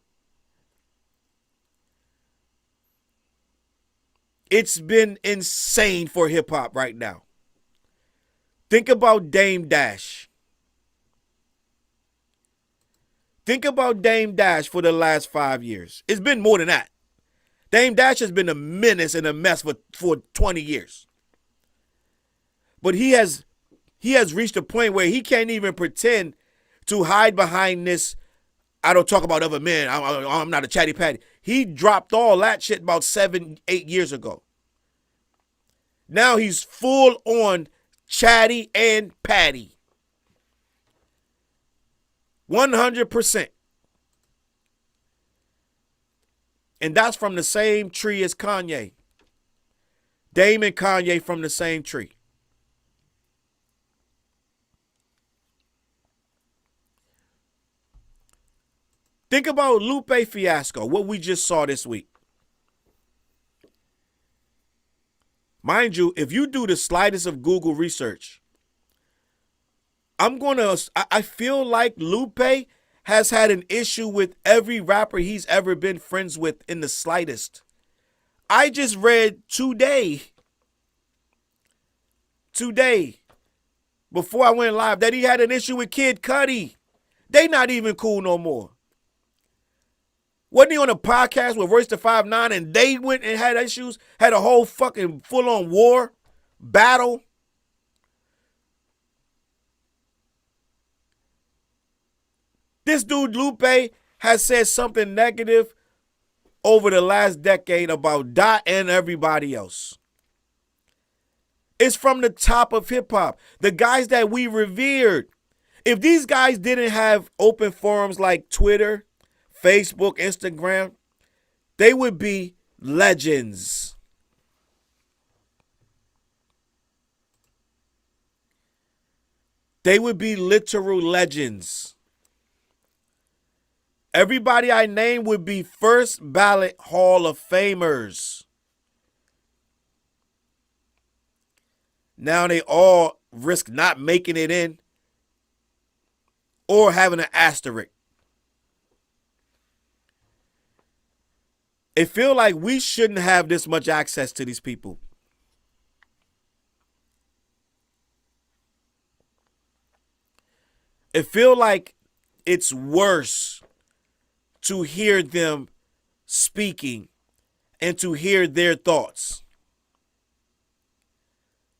It's been insane for hip hop right now. Think about Dame Dash. Think about Dame Dash for the last 5 years. It's been more than that. Dame Dash has been a menace and a mess for 20 years. But he has reached a point where he can't even pretend to hide behind this, I don't talk about other men, I'm not a chatty patty. He dropped all that shit about 7-8 years ago. Now he's full on chatty and patty. 100%. And that's from the same tree as Kanye. Dame and Kanye from the same tree. Think about Lupe Fiasco, what we just saw this week. Mind you, if you do the slightest of Google research, I feel like Lupe has had an issue with every rapper he's ever been friends with in the slightest. I just read today, before I went live, that he had an issue with Kid Cudi. They not even cool no more. Wasn't he on a podcast with Royce da 5'9" and they went and had issues, had a whole fucking full-on war, battle? This dude Lupe has said something negative over the last decade about Dot and everybody else. It's from the top of hip-hop. The guys that we revered. If these guys didn't have open forums like Twitter, Facebook, Instagram, they would be legends. They would be literal legends. Everybody I named would be first ballot Hall of Famers. Now they all risk not making it in or having an asterisk. It feels like we shouldn't have this much access to these people. It feels like it's worse to hear them speaking and to hear their thoughts.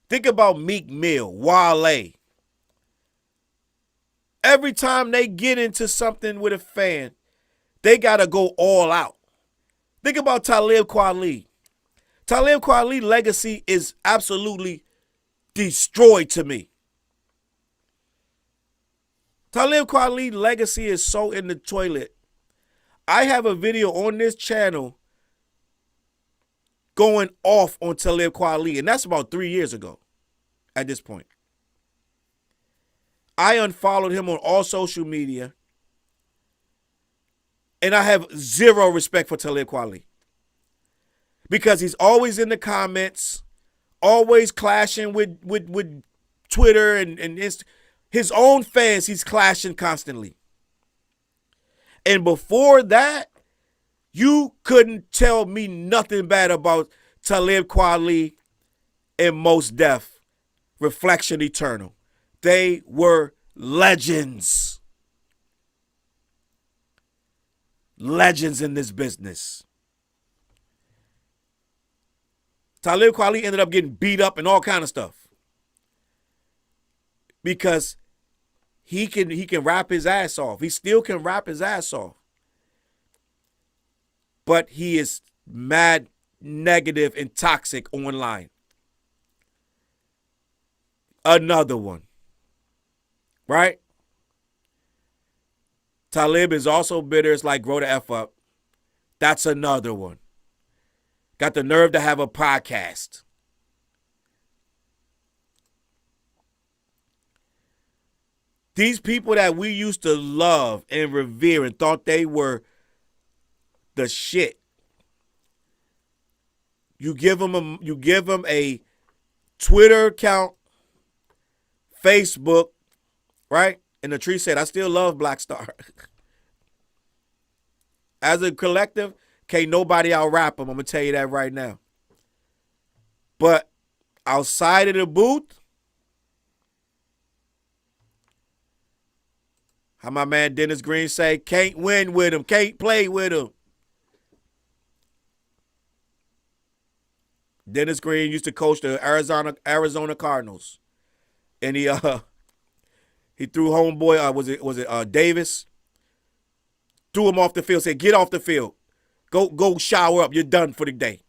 Think about Meek Mill, Wale. Every time they get into something with a fan, they got to go all out. Think about Talib Kweli. Talib Kweli's legacy is absolutely destroyed to me. Talib Kweli's legacy is so in the toilet. I have a video on this channel going off on Talib Kweli, and that's about 3 years ago at this point. I unfollowed him on all social media, and I have zero respect for Talib Kweli because he's always in the comments, always clashing with Twitter and his own fans. He's clashing constantly. And before that, you couldn't tell me nothing bad about Talib Kweli and Mos Def, Reflection Eternal. They were legends. Legends in this business. Talib Kweli ended up getting beat up and all kind of stuff because he can rap his ass off. He still can rap his ass off. But he is mad, negative, and toxic online. Another one. Right? Talib is also bitter. It's like grow the F up. That's another one. Got the nerve to have a podcast. These people that we used to love and revere and thought they were the shit. You give them a Twitter account, Facebook, right? And the tree said, I still love Black Star. As a collective, can't nobody out-rap them. I'm going to tell you that right now. But outside of the booth, how my man Dennis Green say, can't win with him, can't play with him. Dennis Green used to coach the Arizona Cardinals. And he threw homeboy, was it Davis? Threw him off the field, said, get off the field. Go shower up. You're done for the day.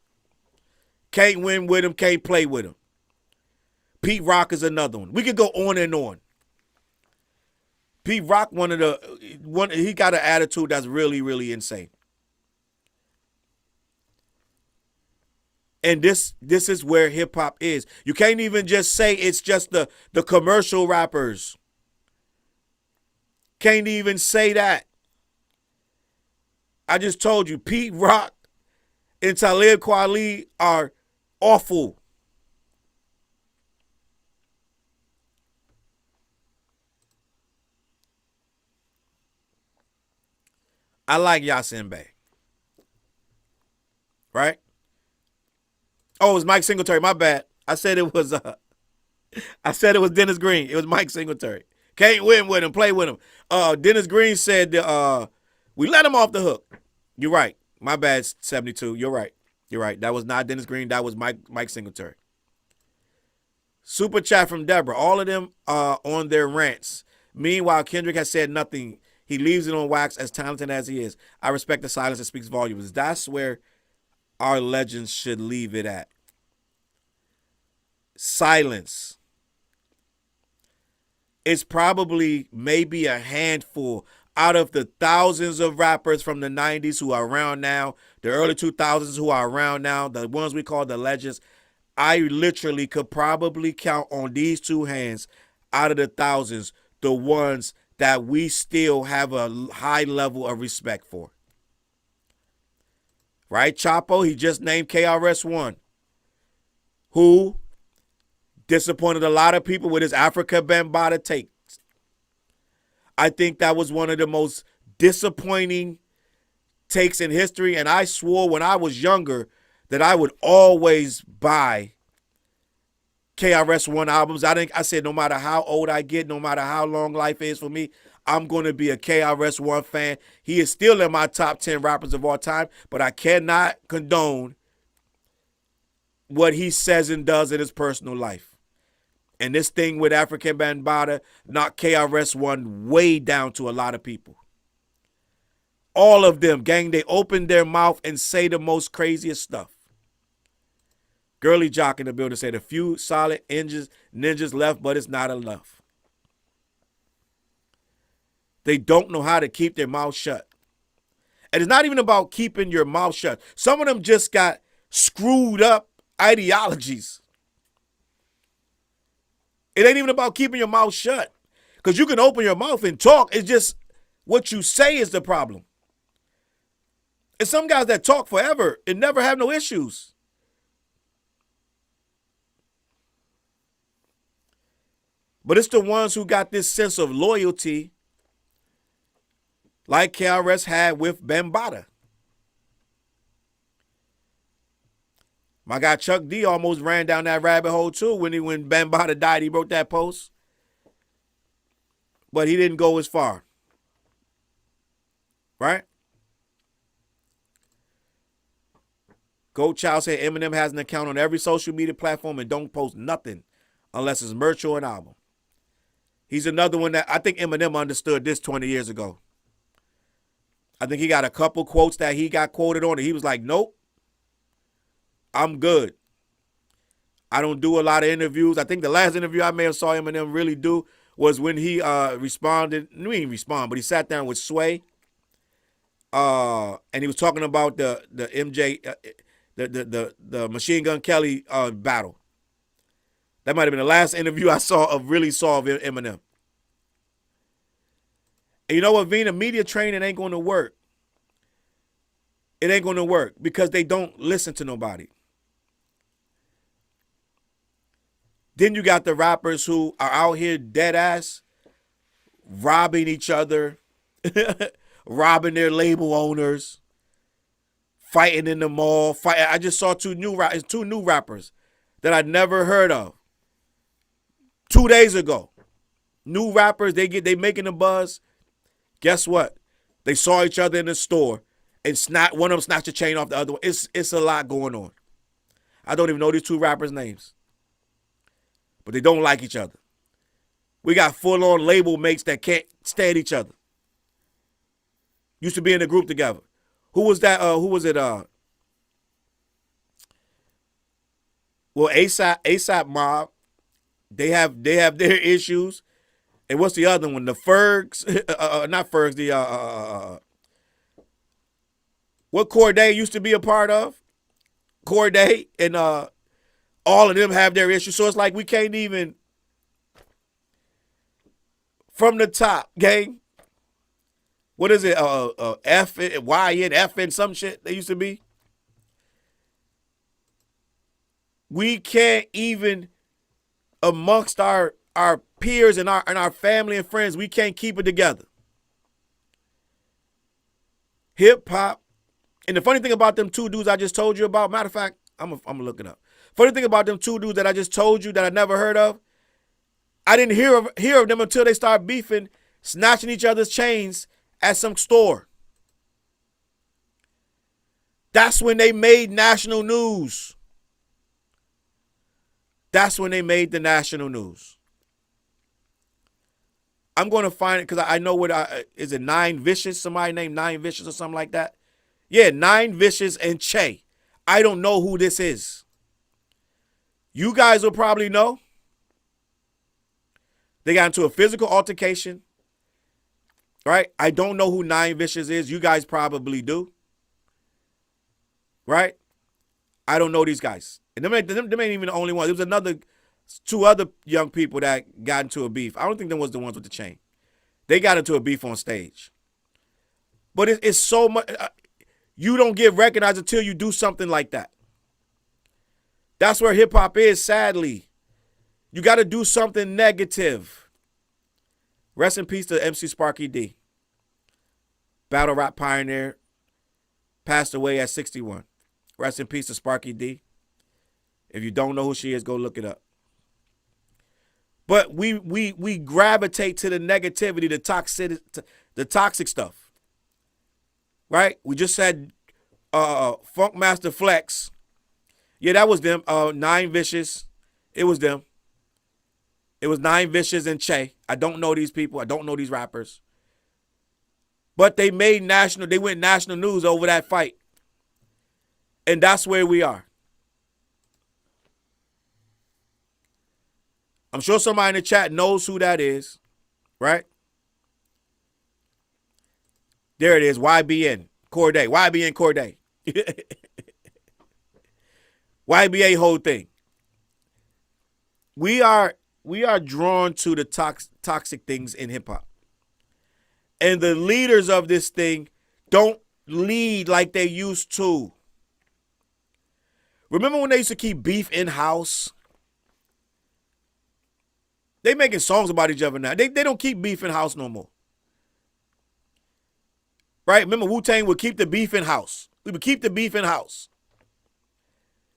Can't win with him, can't play with him. Pete Rock is another one. We could go on and on. Pete Rock, he got an attitude that's really, really insane. And this is where hip hop is. You can't even just say it's just the commercial rappers. Can't even say that. I just told you, Pete Rock and Talib Kweli are awful. I like Yasin Bey. Right? Oh, it was Mike Singletary. My bad. I said it was Dennis Green. It was Mike Singletary. Can't win with him, play with him. Dennis Green said we let him off the hook. You're right. My bad, 72. You're right. That was not Dennis Green. That was Mike Singletary. Super chat from Deborah. All of them are on their rants. Meanwhile, Kendrick has said nothing. He leaves it on wax, as talented as he is. I respect the silence that speaks volumes. That's where our legends should leave it at. Silence. It's probably maybe a handful out of the thousands of rappers from the 90s who are around now, the early 2000s who are around now, the ones we call the legends. I literally could probably count on these two hands out of the thousands the ones that we still have a high level of respect for. Right? Chapo, he just named KRS-One, who disappointed a lot of people with his Africa Bambaataa takes. I think that was one of the most disappointing takes in history. And I swore when I was younger that I would always buy KRS-One albums. I said no matter how old I get, no matter how long life is for me, I'm going to be a KRS-One fan. He is still in my top 10 rappers of all time, but I cannot condone what he says and does in his personal life. And this thing with African Bambaataa knocked KRS-One way down to a lot of people. All of them, gang, they open their mouth and say the most craziest stuff. Girly Jock in the building said a few solid ninjas left, but it's not enough. They don't know how to keep their mouth shut. And it's not even about keeping your mouth shut. Some of them just got screwed up ideologies. It ain't even about keeping your mouth shut. Because you can open your mouth and talk. It's just what you say is the problem. And some guys that talk forever and never have no issues. But it's the ones who got this sense of loyalty like KRS had with Bambaataa. My guy Chuck D almost ran down that rabbit hole too when Bambaataa died. He wrote that post. But he didn't go as far. Right? Go Challz said Eminem has an account on every social media platform and don't post nothing unless it's merch or an album. He's another one that I think Eminem understood this 20 years ago. I think he got a couple quotes that he got quoted on and he was like, nope, I'm good. I don't do a lot of interviews. I think the last interview I may have saw Eminem really do was when he responded. He didn't respond, but he sat down with Sway. And he was talking about the MJ, the Machine Gun Kelly battle. That might have been the last interview I saw of Eminem. And you know what, Vina? Media training ain't going to work. It ain't going to work because they don't listen to nobody. Then you got the rappers who are out here dead ass robbing each other, robbing their label owners, fighting in the mall. I just saw two new rappers that I'd never heard of 2 days ago. New rappers, they making a buzz. Guess what? They saw each other in the store and one of them snatched a chain off the other one. It's a lot going on. I don't even know these two rappers' names. But they don't like each other. We got full-on label mates that can't stand each other. Used to be in a group together. Who was that? Who was it? Well, ASAP Mob. They have their issues. And what's the other one? The Fergs, not Fergs. What Corday used to be a part of? Corday and all of them have their issues. So it's like we can't even from the top, gang. What is it? F, Y, and F and some shit they used to be. We can't even amongst our peers and our family and friends, we can't keep it together. Hip hop. And the funny thing about them two dudes I just told you about, matter of fact, I'm gonna look it up. Funny thing about them two dudes that I just told you that I never heard of, I didn't hear of them until they started beefing, snatching each other's chains at some store. That's when they made national news. That's when they made the national news. I'm going to find it because I know what is it 9 Vicious? Somebody named 9 Vicious or something like that. Yeah, 9 Vicious and Che. I don't know who this is. You guys will probably know. They got into a physical altercation. Right? I don't know who 9 Vicious is. You guys probably do. Right? I don't know these guys. And them ain't even the only one. There was two other young people that got into a beef. I don't think them was the ones with the chain. They got into a beef on stage. But it's so much. You don't get recognized until you do something like that. That's where hip-hop is, sadly. You got to do something negative. Rest in peace to MC Sparky D. Battle rap pioneer. Passed away at 61. Rest in peace to Sparky D. If you don't know who she is, go look it up. But we gravitate to the negativity, the toxic stuff. Right? We just had Funkmaster Flex. Yeah, that was them. Nine Vicious. It was them. It was Nine Vicious and Che. I don't know these people. I don't know these rappers. But they went national news over that fight. And that's where we are. I'm sure somebody in the chat knows who that is, right? There it is, YBN Corday. YBN Corday. YBA whole thing. We are drawn to the toxic things in hip hop. And the leaders of this thing don't lead like they used to. Remember when they used to keep beef in-house? They making songs about each other now. They don't keep beef in-house no more. Right? Remember Wu-Tang would keep the beef in-house. We would keep the beef in-house.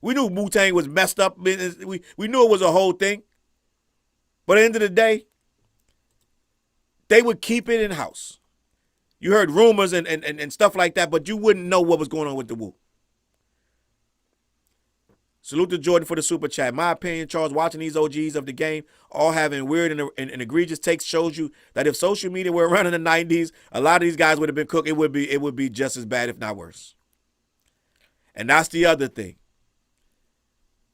We knew Wu-Tang was messed up. We knew it was a whole thing. But at the end of the day, they would keep it in-house. You heard rumors and stuff like that, but you wouldn't know what was going on with the Wu. Salute to Jordan for the super chat. My opinion, Challz, watching these OGs of the game all having weird and egregious takes shows you that if social media were around in the 90s, a lot of these guys would have been cooked. It would be just as bad, if not worse. And that's the other thing.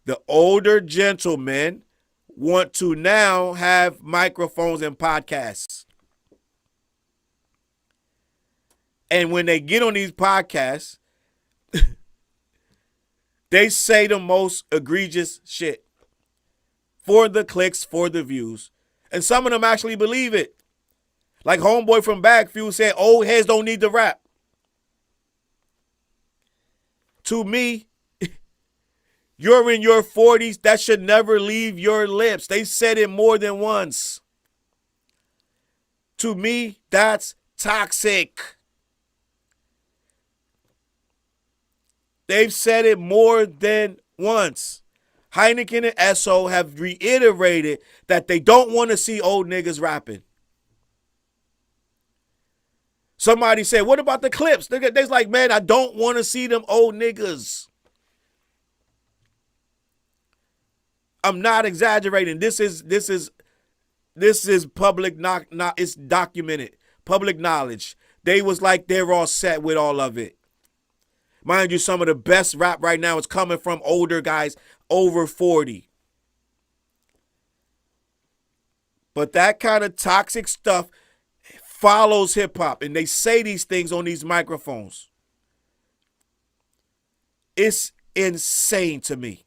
The older gentlemen want to now have microphones and podcasts. And when they get on these podcasts, they say the most egregious shit for the clicks, for the views. And some of them actually believe it. Like Homeboy from Backfield said, old heads don't need to rap. To me, you're in your 40s. That should never leave your lips. They said it more than once. To me, that's toxic. They've said it more than once. Heineken and Esso have reiterated that they don't want to see old niggas rapping. Somebody said, what about the clips? They're like, man, I don't want to see them old niggas. I'm not exaggerating. This is public, it's documented. Public knowledge. They was like, they're all set with all of it. Mind you, some of the best rap right now is coming from older guys over 40. But that kind of toxic stuff follows hip-hop, and they say these things on these microphones. It's insane to me.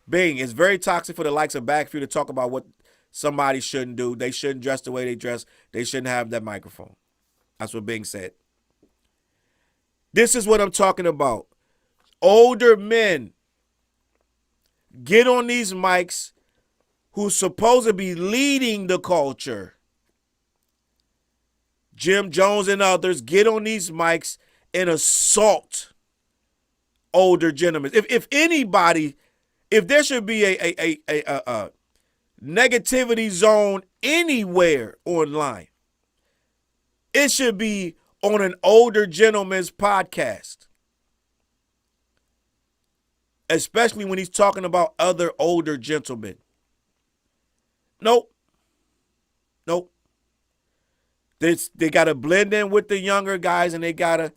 Bing, it's very toxic for the likes of Backfield to talk about what somebody shouldn't do. They shouldn't dress the way they dress. They shouldn't have that microphone. That's what Bing said. This is what I'm talking about. Older men get on these mics who's supposed to be leading the culture. Jim Jones and others get on these mics and assault older gentlemen. If anybody, if there should be a negativity zone anywhere online, it should be on an older gentleman's podcast. Especially when he's talking about other older gentlemen. Nope. They got to blend in with the younger guys, and they got to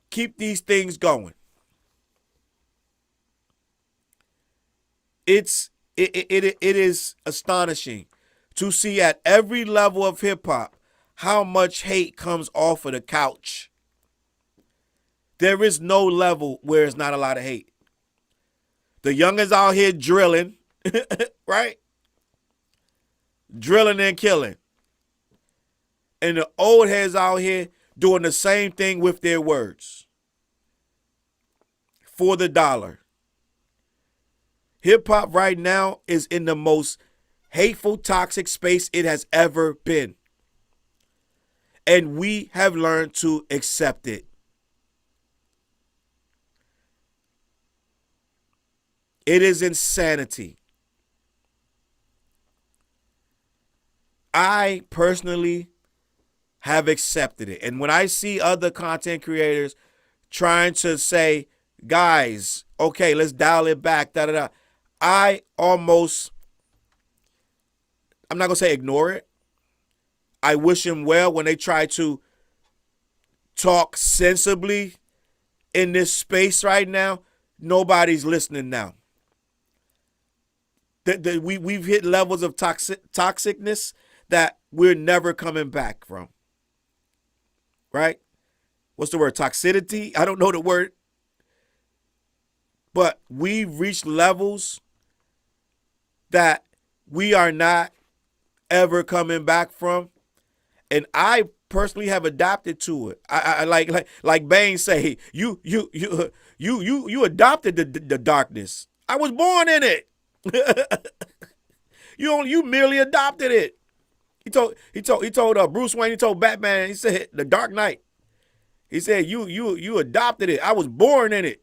keep these things going. It is astonishing to see at every level of hip hop how much hate comes off of the couch. There is no level where it's not a lot of hate. The youngins out here drilling, right? Drilling and killing. And the old heads out here doing the same thing with their words. For the dollar. Hip hop right now is in the most hateful, toxic space it has ever been. And we have learned to accept it. It is insanity. I personally have accepted it. And when I see other content creators trying to say, guys, okay, let's dial it back, da da da, I'm not going to say ignore it. I wish them well when they try to talk sensibly in this space right now. Nobody's listening now. We've hit levels of toxicness that we're never coming back from. Right? What's the word? Toxicity? I don't know the word. But we've reached levels that we are not ever coming back from. And I personally have adapted to it. I like Bane say, you adopted the darkness. I was born in it. You merely adopted it. He told Bruce Wayne, he told Batman, he said, the Dark Knight. He said, you adopted it. I was born in it.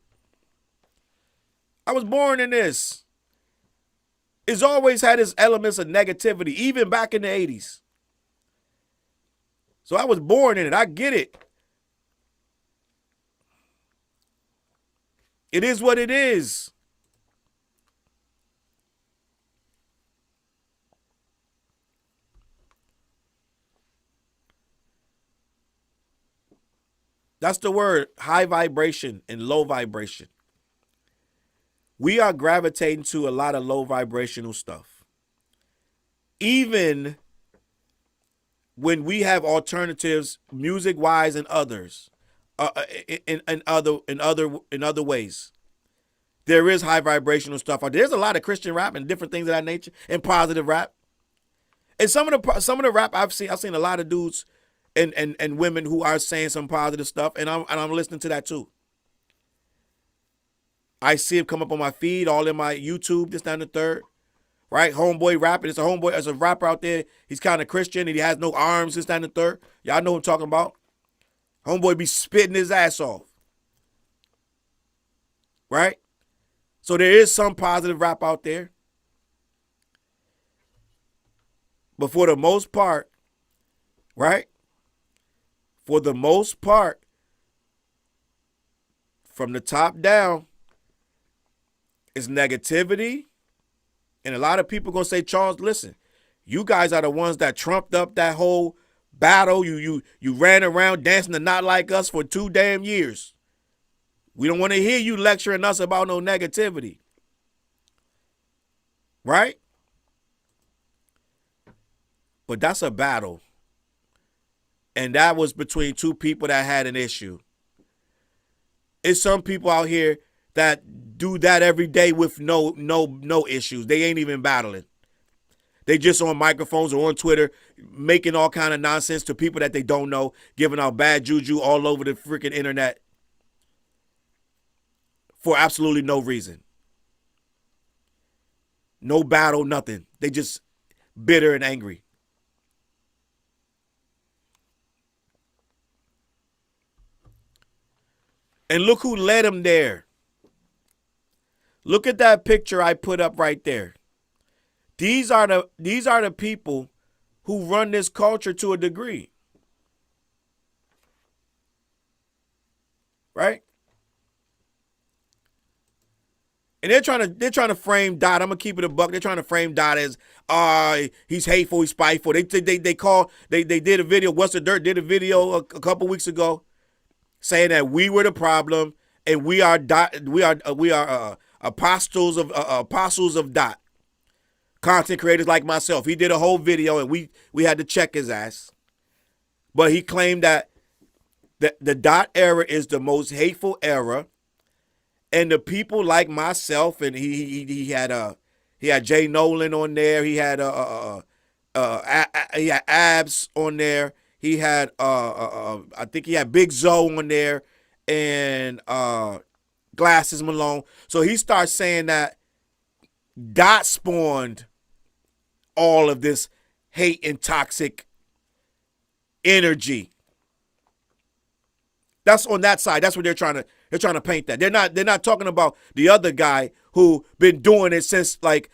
I was born in this. It's always had its elements of negativity, even back in the 80s. So I was born in it. I get it. It is what it is. That's the word, high vibration and low vibration. We are gravitating to a lot of low vibrational stuff. Even when we have alternatives, music-wise and others, in other ways, there is high vibrational stuff. There's a lot of Christian rap and different things of that nature, and positive rap. And some of the rap I've seen a lot of dudes and women who are saying some positive stuff, and I'm listening to that too. I see it come up on my feed, all in my YouTube, this, that, and the third. Right? Homeboy rapping. It's a rapper out there. He's kind of Christian and he has no arms, this, that, and the third. Y'all know what I'm talking about. Homeboy be spitting his ass off. Right? So there is some positive rap out there. But for the most part, right? For the most part, from the top down, it's negativity. And a lot of people going to say, Challz, listen, you guys are the ones that trumped up that whole battle. You ran around dancing to Not Like Us for 2 damn years. We don't want to hear you lecturing us about no negativity. Right? But that's a battle. And that was between two people that had an issue. It's some people out here that do that every day with no issues. They ain't even battling. They just on microphones or on Twitter making all kind of nonsense to people that they don't know, giving out bad juju all over the freaking internet for absolutely no reason. No battle, nothing. They just bitter and angry. And look who led them there. Look at that picture I put up right there. These are the people who run this culture to a degree. Right? And they're trying to frame Dot. I'm gonna keep it a buck. They're trying to frame Dot as he's hateful, he's spiteful. They did a video. What's the Dirt did a video a couple weeks ago saying that we were the problem and we are apostles of Dot. Content creators like myself. He did a whole video and we had to check his ass. But he claimed that the Dot era is the most hateful era. And the people like myself, and he had Jay Nolan on there. He had Abs on there. He had I think he had Big Zoe on there, and Glasses Malone. So he starts saying that Dot spawned all of this hate and toxic energy. That's on that side. That's what they're trying to paint that. They're not talking about the other guy who been doing it since like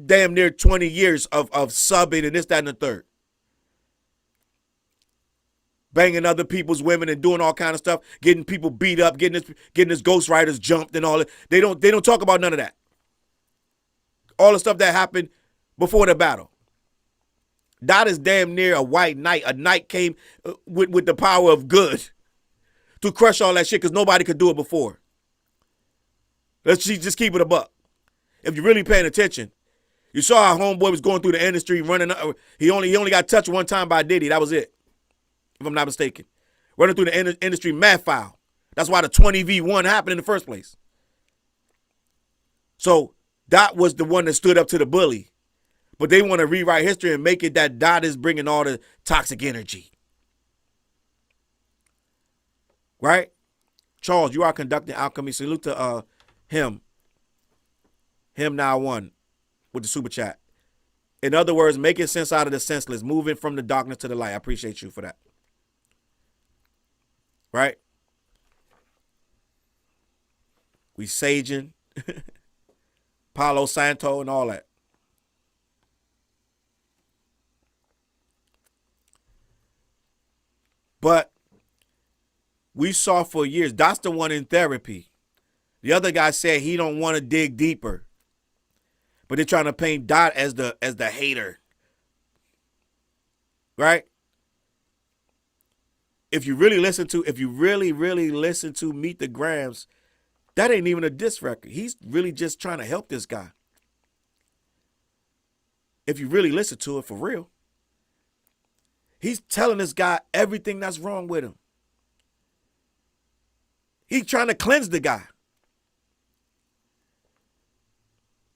damn near 20 years of subbing and this, that, and the third. Banging other people's women and doing all kind of stuff, getting people beat up, getting his ghostwriters jumped and all that. They don't talk about none of that. All the stuff that happened before the battle. That is damn near a white knight. A knight came with the power of good to crush all that shit because nobody could do it before. Let's just keep it a buck. If you're really paying attention, you saw how homeboy was going through the industry running. He only got touched one time by Diddy. That was it, if I'm not mistaken. Running through the industry mad foul. That's why the 20v1 happened in the first place. So that was the one that stood up to the bully. But they want to rewrite history and make it that Dot is bringing all the toxic energy. Right? Charles, you are conducting alchemy. Salute to him. Him now one with the super chat. In other words, making sense out of the senseless. Moving from the darkness to the light. I appreciate you for that. Right? We saging. Palo Santo and all that. But we saw for years, that's the one in therapy. The other guy said he don't want to dig deeper. But they're trying to paint Dot as the hater. Right? If you really really listen to Meet the Grams, that ain't even a diss record. He's really just trying to help this guy. If you really listen to it for real. He's telling this guy everything that's wrong with him. He's trying to cleanse the guy.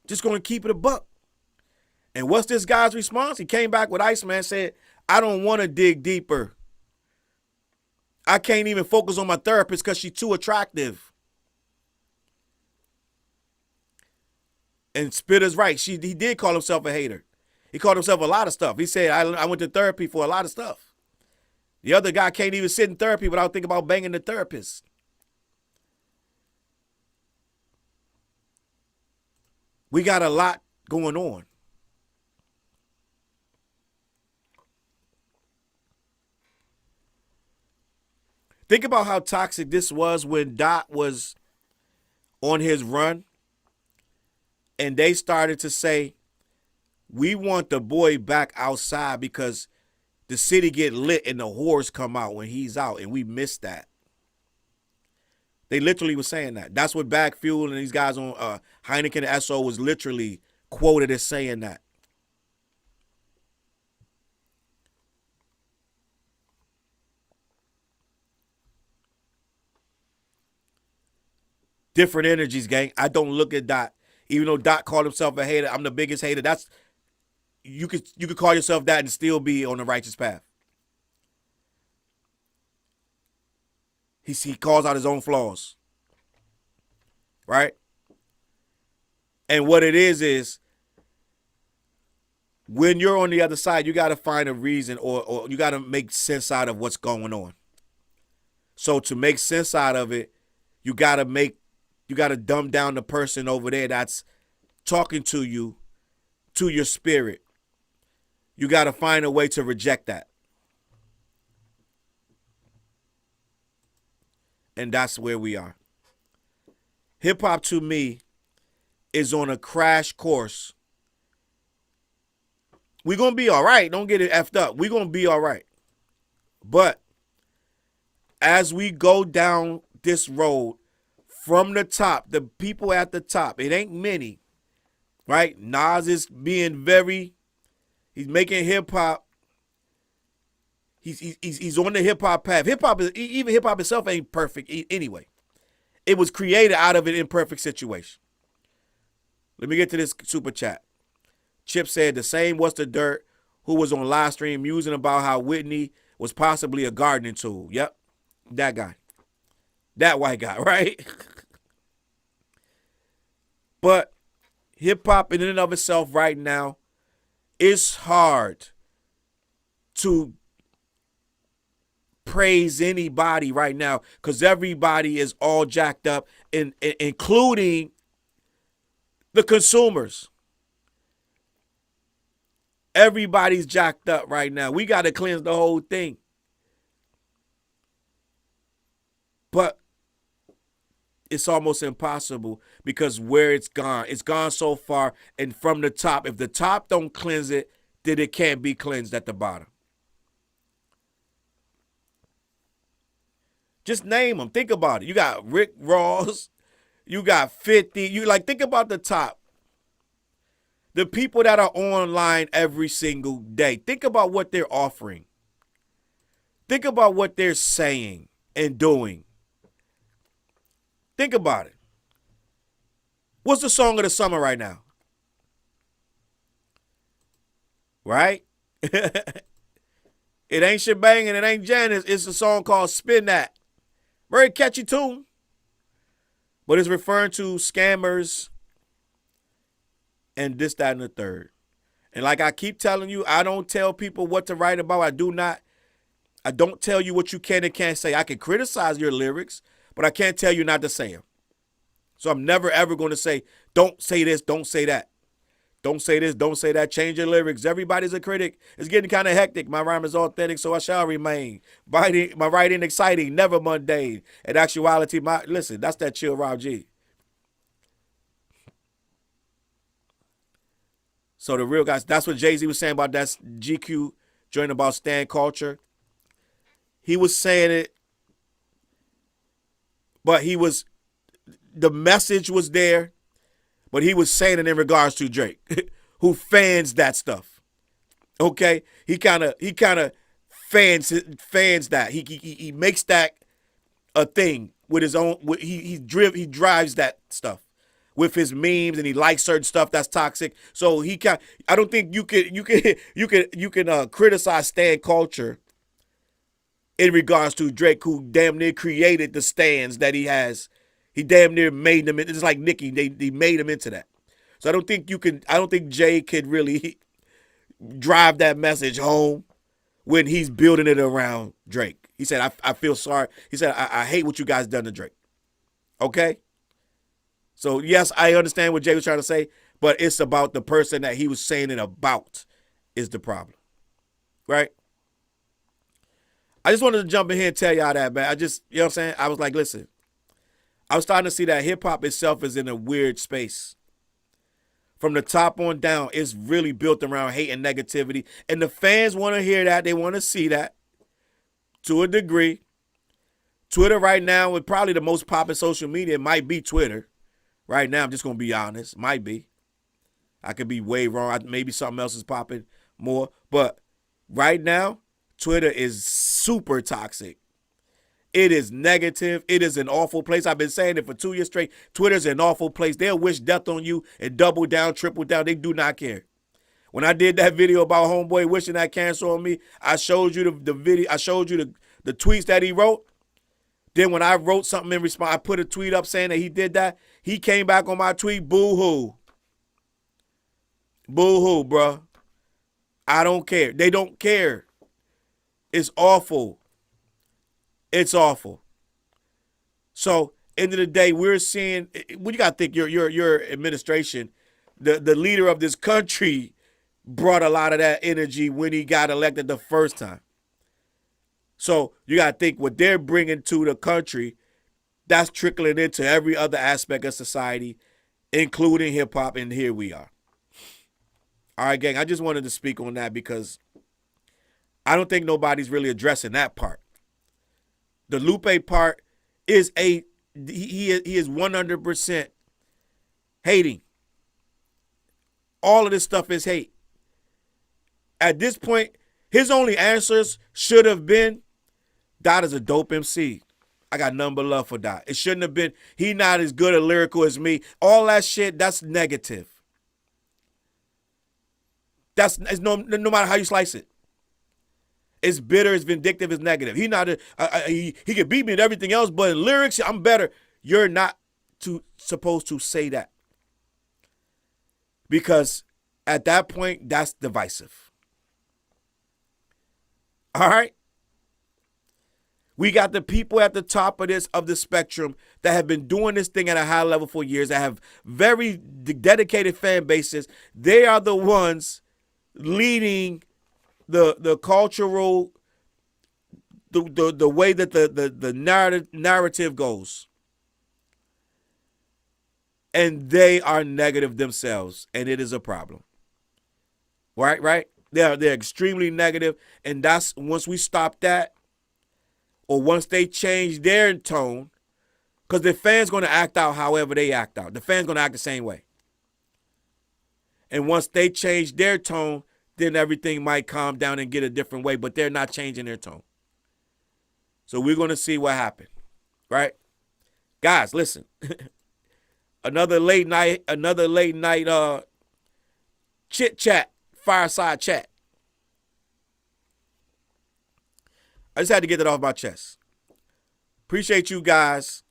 Just going to keep it a buck. And what's this guy's response? He came back with Iceman, said, I don't want to dig deeper. I can't even focus on my therapist because she's too attractive. And Spitter's right. He did call himself a hater. He called himself a lot of stuff. He said, I went to therapy for a lot of stuff. The other guy can't even sit in therapy without thinking about banging the therapist. We got a lot going on. Think about how toxic this was when Dot was on his run. And they started to say, we want the boy back outside because the city get lit and the whores come out when he's out, and we miss that. They literally were saying that. That's what Bag Fuel and these guys on Heineken and SO was literally quoted as saying that. Different energies, gang. I don't look at Dot. Even though Dot called himself a hater, I'm the biggest hater. That's you could call yourself that and still be on the righteous path. He calls out his own flaws. Right? And what it is when you're on the other side, you got to find a reason or you got to make sense out of what's going on. So to make sense out of it, you got to dumb down the person over there that's talking to you, to your spirit. You got to find a way to reject that. And that's where we are. Hip hop to me is on a crash course. We're going to be all right. Don't get it effed up. We're going to be all right. But as we go down this road from the top, the people at the top, it ain't many, right? Nas is being he's making hip hop. He's on the hip hop path. Even hip hop itself ain't perfect anyway. It was created out of an imperfect situation. Let me get to this super chat. Chip said the same What's the Dirt who was on live stream musing about how Whitney was possibly a gardening tool. Yep, that guy. That white guy, right? But hip hop in and of itself right now It's hard to praise anybody right now because everybody is all jacked up, including the consumers. Everybody's jacked up right now. We got to cleanse the whole thing. But it's almost impossible because where it's gone so far. And from the top, if the top don't cleanse it, then it can't be cleansed at the bottom. Just name them. Think about it. You got Rick Ross. You got 50. Think about the top. The people that are online every single day. Think about what they're offering. Think about what they're saying and doing. Think about it. What's the song of the summer right now? Right? It ain't Shebang and it ain't Janice. It's a song called Spin That. Very catchy tune. But it's referring to scammers and this, that, and the third. And like I keep telling you, I don't tell people what to write about. I don't tell you what you can and can't say. I can criticize your lyrics, but I can't tell you not to say them. So I'm never, ever going to say, don't say this, don't say that. Don't say this, don't say that. Change your lyrics. Everybody's a critic. It's getting kind of hectic. My rhyme is authentic, so I shall remain. My writing exciting, never mundane. In actuality, listen, that's that chill Rob G. So the real guys, that's what Jay-Z was saying about that GQ joint about stand culture. He was saying it, but the message was there, but he was saying it in regards to Drake, who fans that stuff. Okay? He kind of fans that. He makes that a thing with his own. He drives that stuff with his memes, and he likes certain stuff that's toxic. So I don't think you can criticize stan culture in regards to Drake, who damn near created the stands that he has. He damn near made them. It's like Nicki. They made him into that. So I don't think Jay could really drive that message home when he's building it around Drake. He said, I feel sorry. He said, I hate what you guys done to Drake. Okay? So, yes, I understand what Jay was trying to say, but it's about the person that he was saying it about is the problem. Right? I just wanted to jump in here and tell y'all that, man. You know what I'm saying? I was like, listen, I was starting to see that hip-hop itself is in a weird space. From the top on down, it's really built around hate and negativity. And the fans want to hear that. They want to see that to a degree. Twitter right now is probably the most popular social media. It might be Twitter. Right now, I'm just going to be honest. Might be. I could be way wrong. Maybe something else is popping more. But right now, Twitter is super toxic. It is negative. It is an awful place. I've been saying it for 2 years straight. Twitter's an awful place. They'll wish death on you and double down, triple down. They do not care. When I did that video about homeboy wishing that cancer on me, I showed you the video. I showed you the tweets that he wrote. Then when I wrote something in response, I put a tweet up saying that he did that. He came back on my tweet, boo-hoo. Boo-hoo, bro. I don't care. They don't care. It's awful. It's awful. So, end of the day, we're seeing, what you got to think, your administration, the leader of this country brought a lot of that energy when he got elected the first time. So you got to think what they're bringing to the country, that's trickling into every other aspect of society, including hip-hop, and here we are. All right, gang, I just wanted to speak on that because I don't think nobody's really addressing that part. The Lupe part is he is 100% hating. All of this stuff is hate. At this point, his only answers should have been, Dot is a dope MC. I got nothing but love for Dot. It shouldn't have been, he not as good a lyrical as me. All that shit, that's negative. It's no matter how you slice it. It's bitter, it's vindictive, it's negative. He can beat me and everything else, but in lyrics, I'm better. You're not supposed to say that. Because at that point, that's divisive. All right? We got the people at the top of the spectrum that have been doing this thing at a high level for years, that have very dedicated fan bases. They are the ones leading the cultural, the way that the narrative goes. And they are negative themselves, and it is a problem. Right? They're extremely negative, and that's once we stop that, or once they change their tone, because the fans going to act out however they act out. The fans going to act the same way. And once they change their tone, then everything might calm down and get a different way, but they're not changing their tone. So we're going to see what happens, right? Guys, listen. Another late night chit chat, fireside chat. I just had to get that off my chest. Appreciate you guys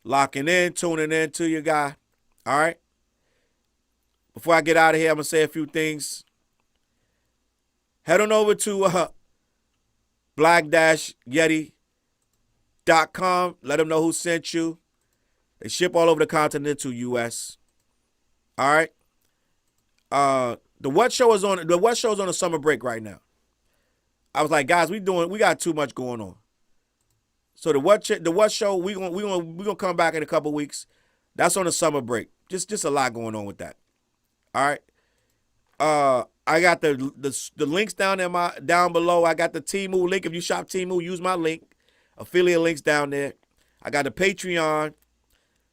locking in, tuning in to your guy. All right. Before I get out of here, I'm gonna say a few things. Head on over to black-yeti.com. Let them know who sent you. They ship all over the continental U.S. All right. The What Show is on a summer break right now. I was like, guys, we got too much going on. So the What Show, we gonna come back in a couple weeks. That's on a summer break. Just a lot going on with that. All right. I got the links down below. I got the Temu link. If you shop Temu, use my link. Affiliate links down there. I got the Patreon.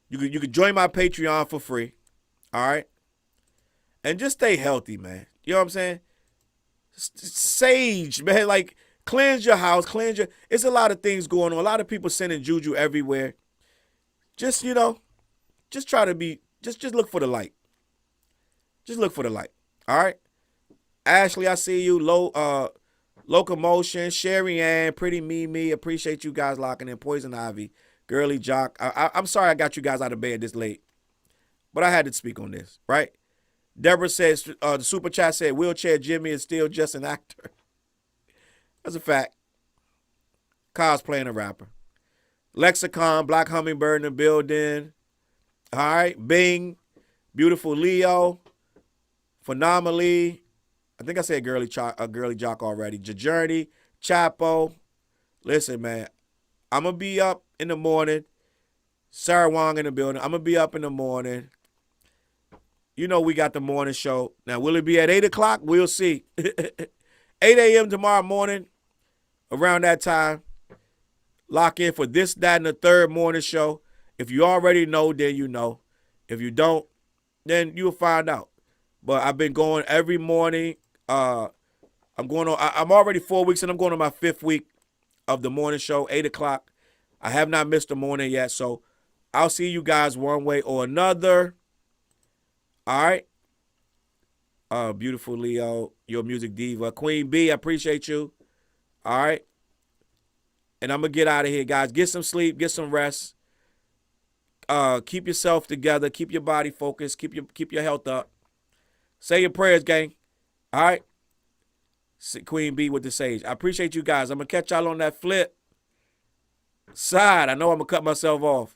You can join my Patreon for free. All right. And just stay healthy, man. You know what I'm saying? Sage, man. Like, cleanse your house. It's a lot of things going on. A lot of people sending juju everywhere. Just try to be, just look for the light. Just look for the light. All right. Ashley, I see you. Locomotion, Sherry Ann, Pretty Mimi. Appreciate you guys locking in. Poison Ivy, Girly Jock. I'm sorry I got you guys out of bed this late, but I had to speak on this, right? Deborah says, the super chat said, Wheelchair Jimmy is still just an actor. That's a fact. Cosplaying a rapper. Lexicon, Black Hummingbird in the building. All right. Bing, Beautiful Leo, Phenomenally. I think I said Girly Jock already. Journey, Chapo. Listen, man, I'm going to be up in the morning. Sarah Wong in the building. I'm going to be up in the morning. You know we got the morning show. Now, will it be at 8 o'clock? We'll see. 8 a.m. tomorrow morning, around that time. Lock in for this, that, and the third morning show. If you already know, then you know. If you don't, then you'll find out. But I've been going every morning. I'm already 4 weeks, and I'm going on my 5th week of the morning show, 8 o'clock. I have not missed the morning yet, so I'll see you guys one way or another. All right. Beautiful Leo, your music diva. Queen B, I appreciate you. All right. And I'm going to get out of here, guys. Get some sleep. Get some rest. Keep yourself together. Keep your body focused. Keep your health up. Say your prayers, gang. All right. Queen B with the sage. I appreciate you guys. I'm going to catch y'all on that flip side. I know I'm going to cut myself off.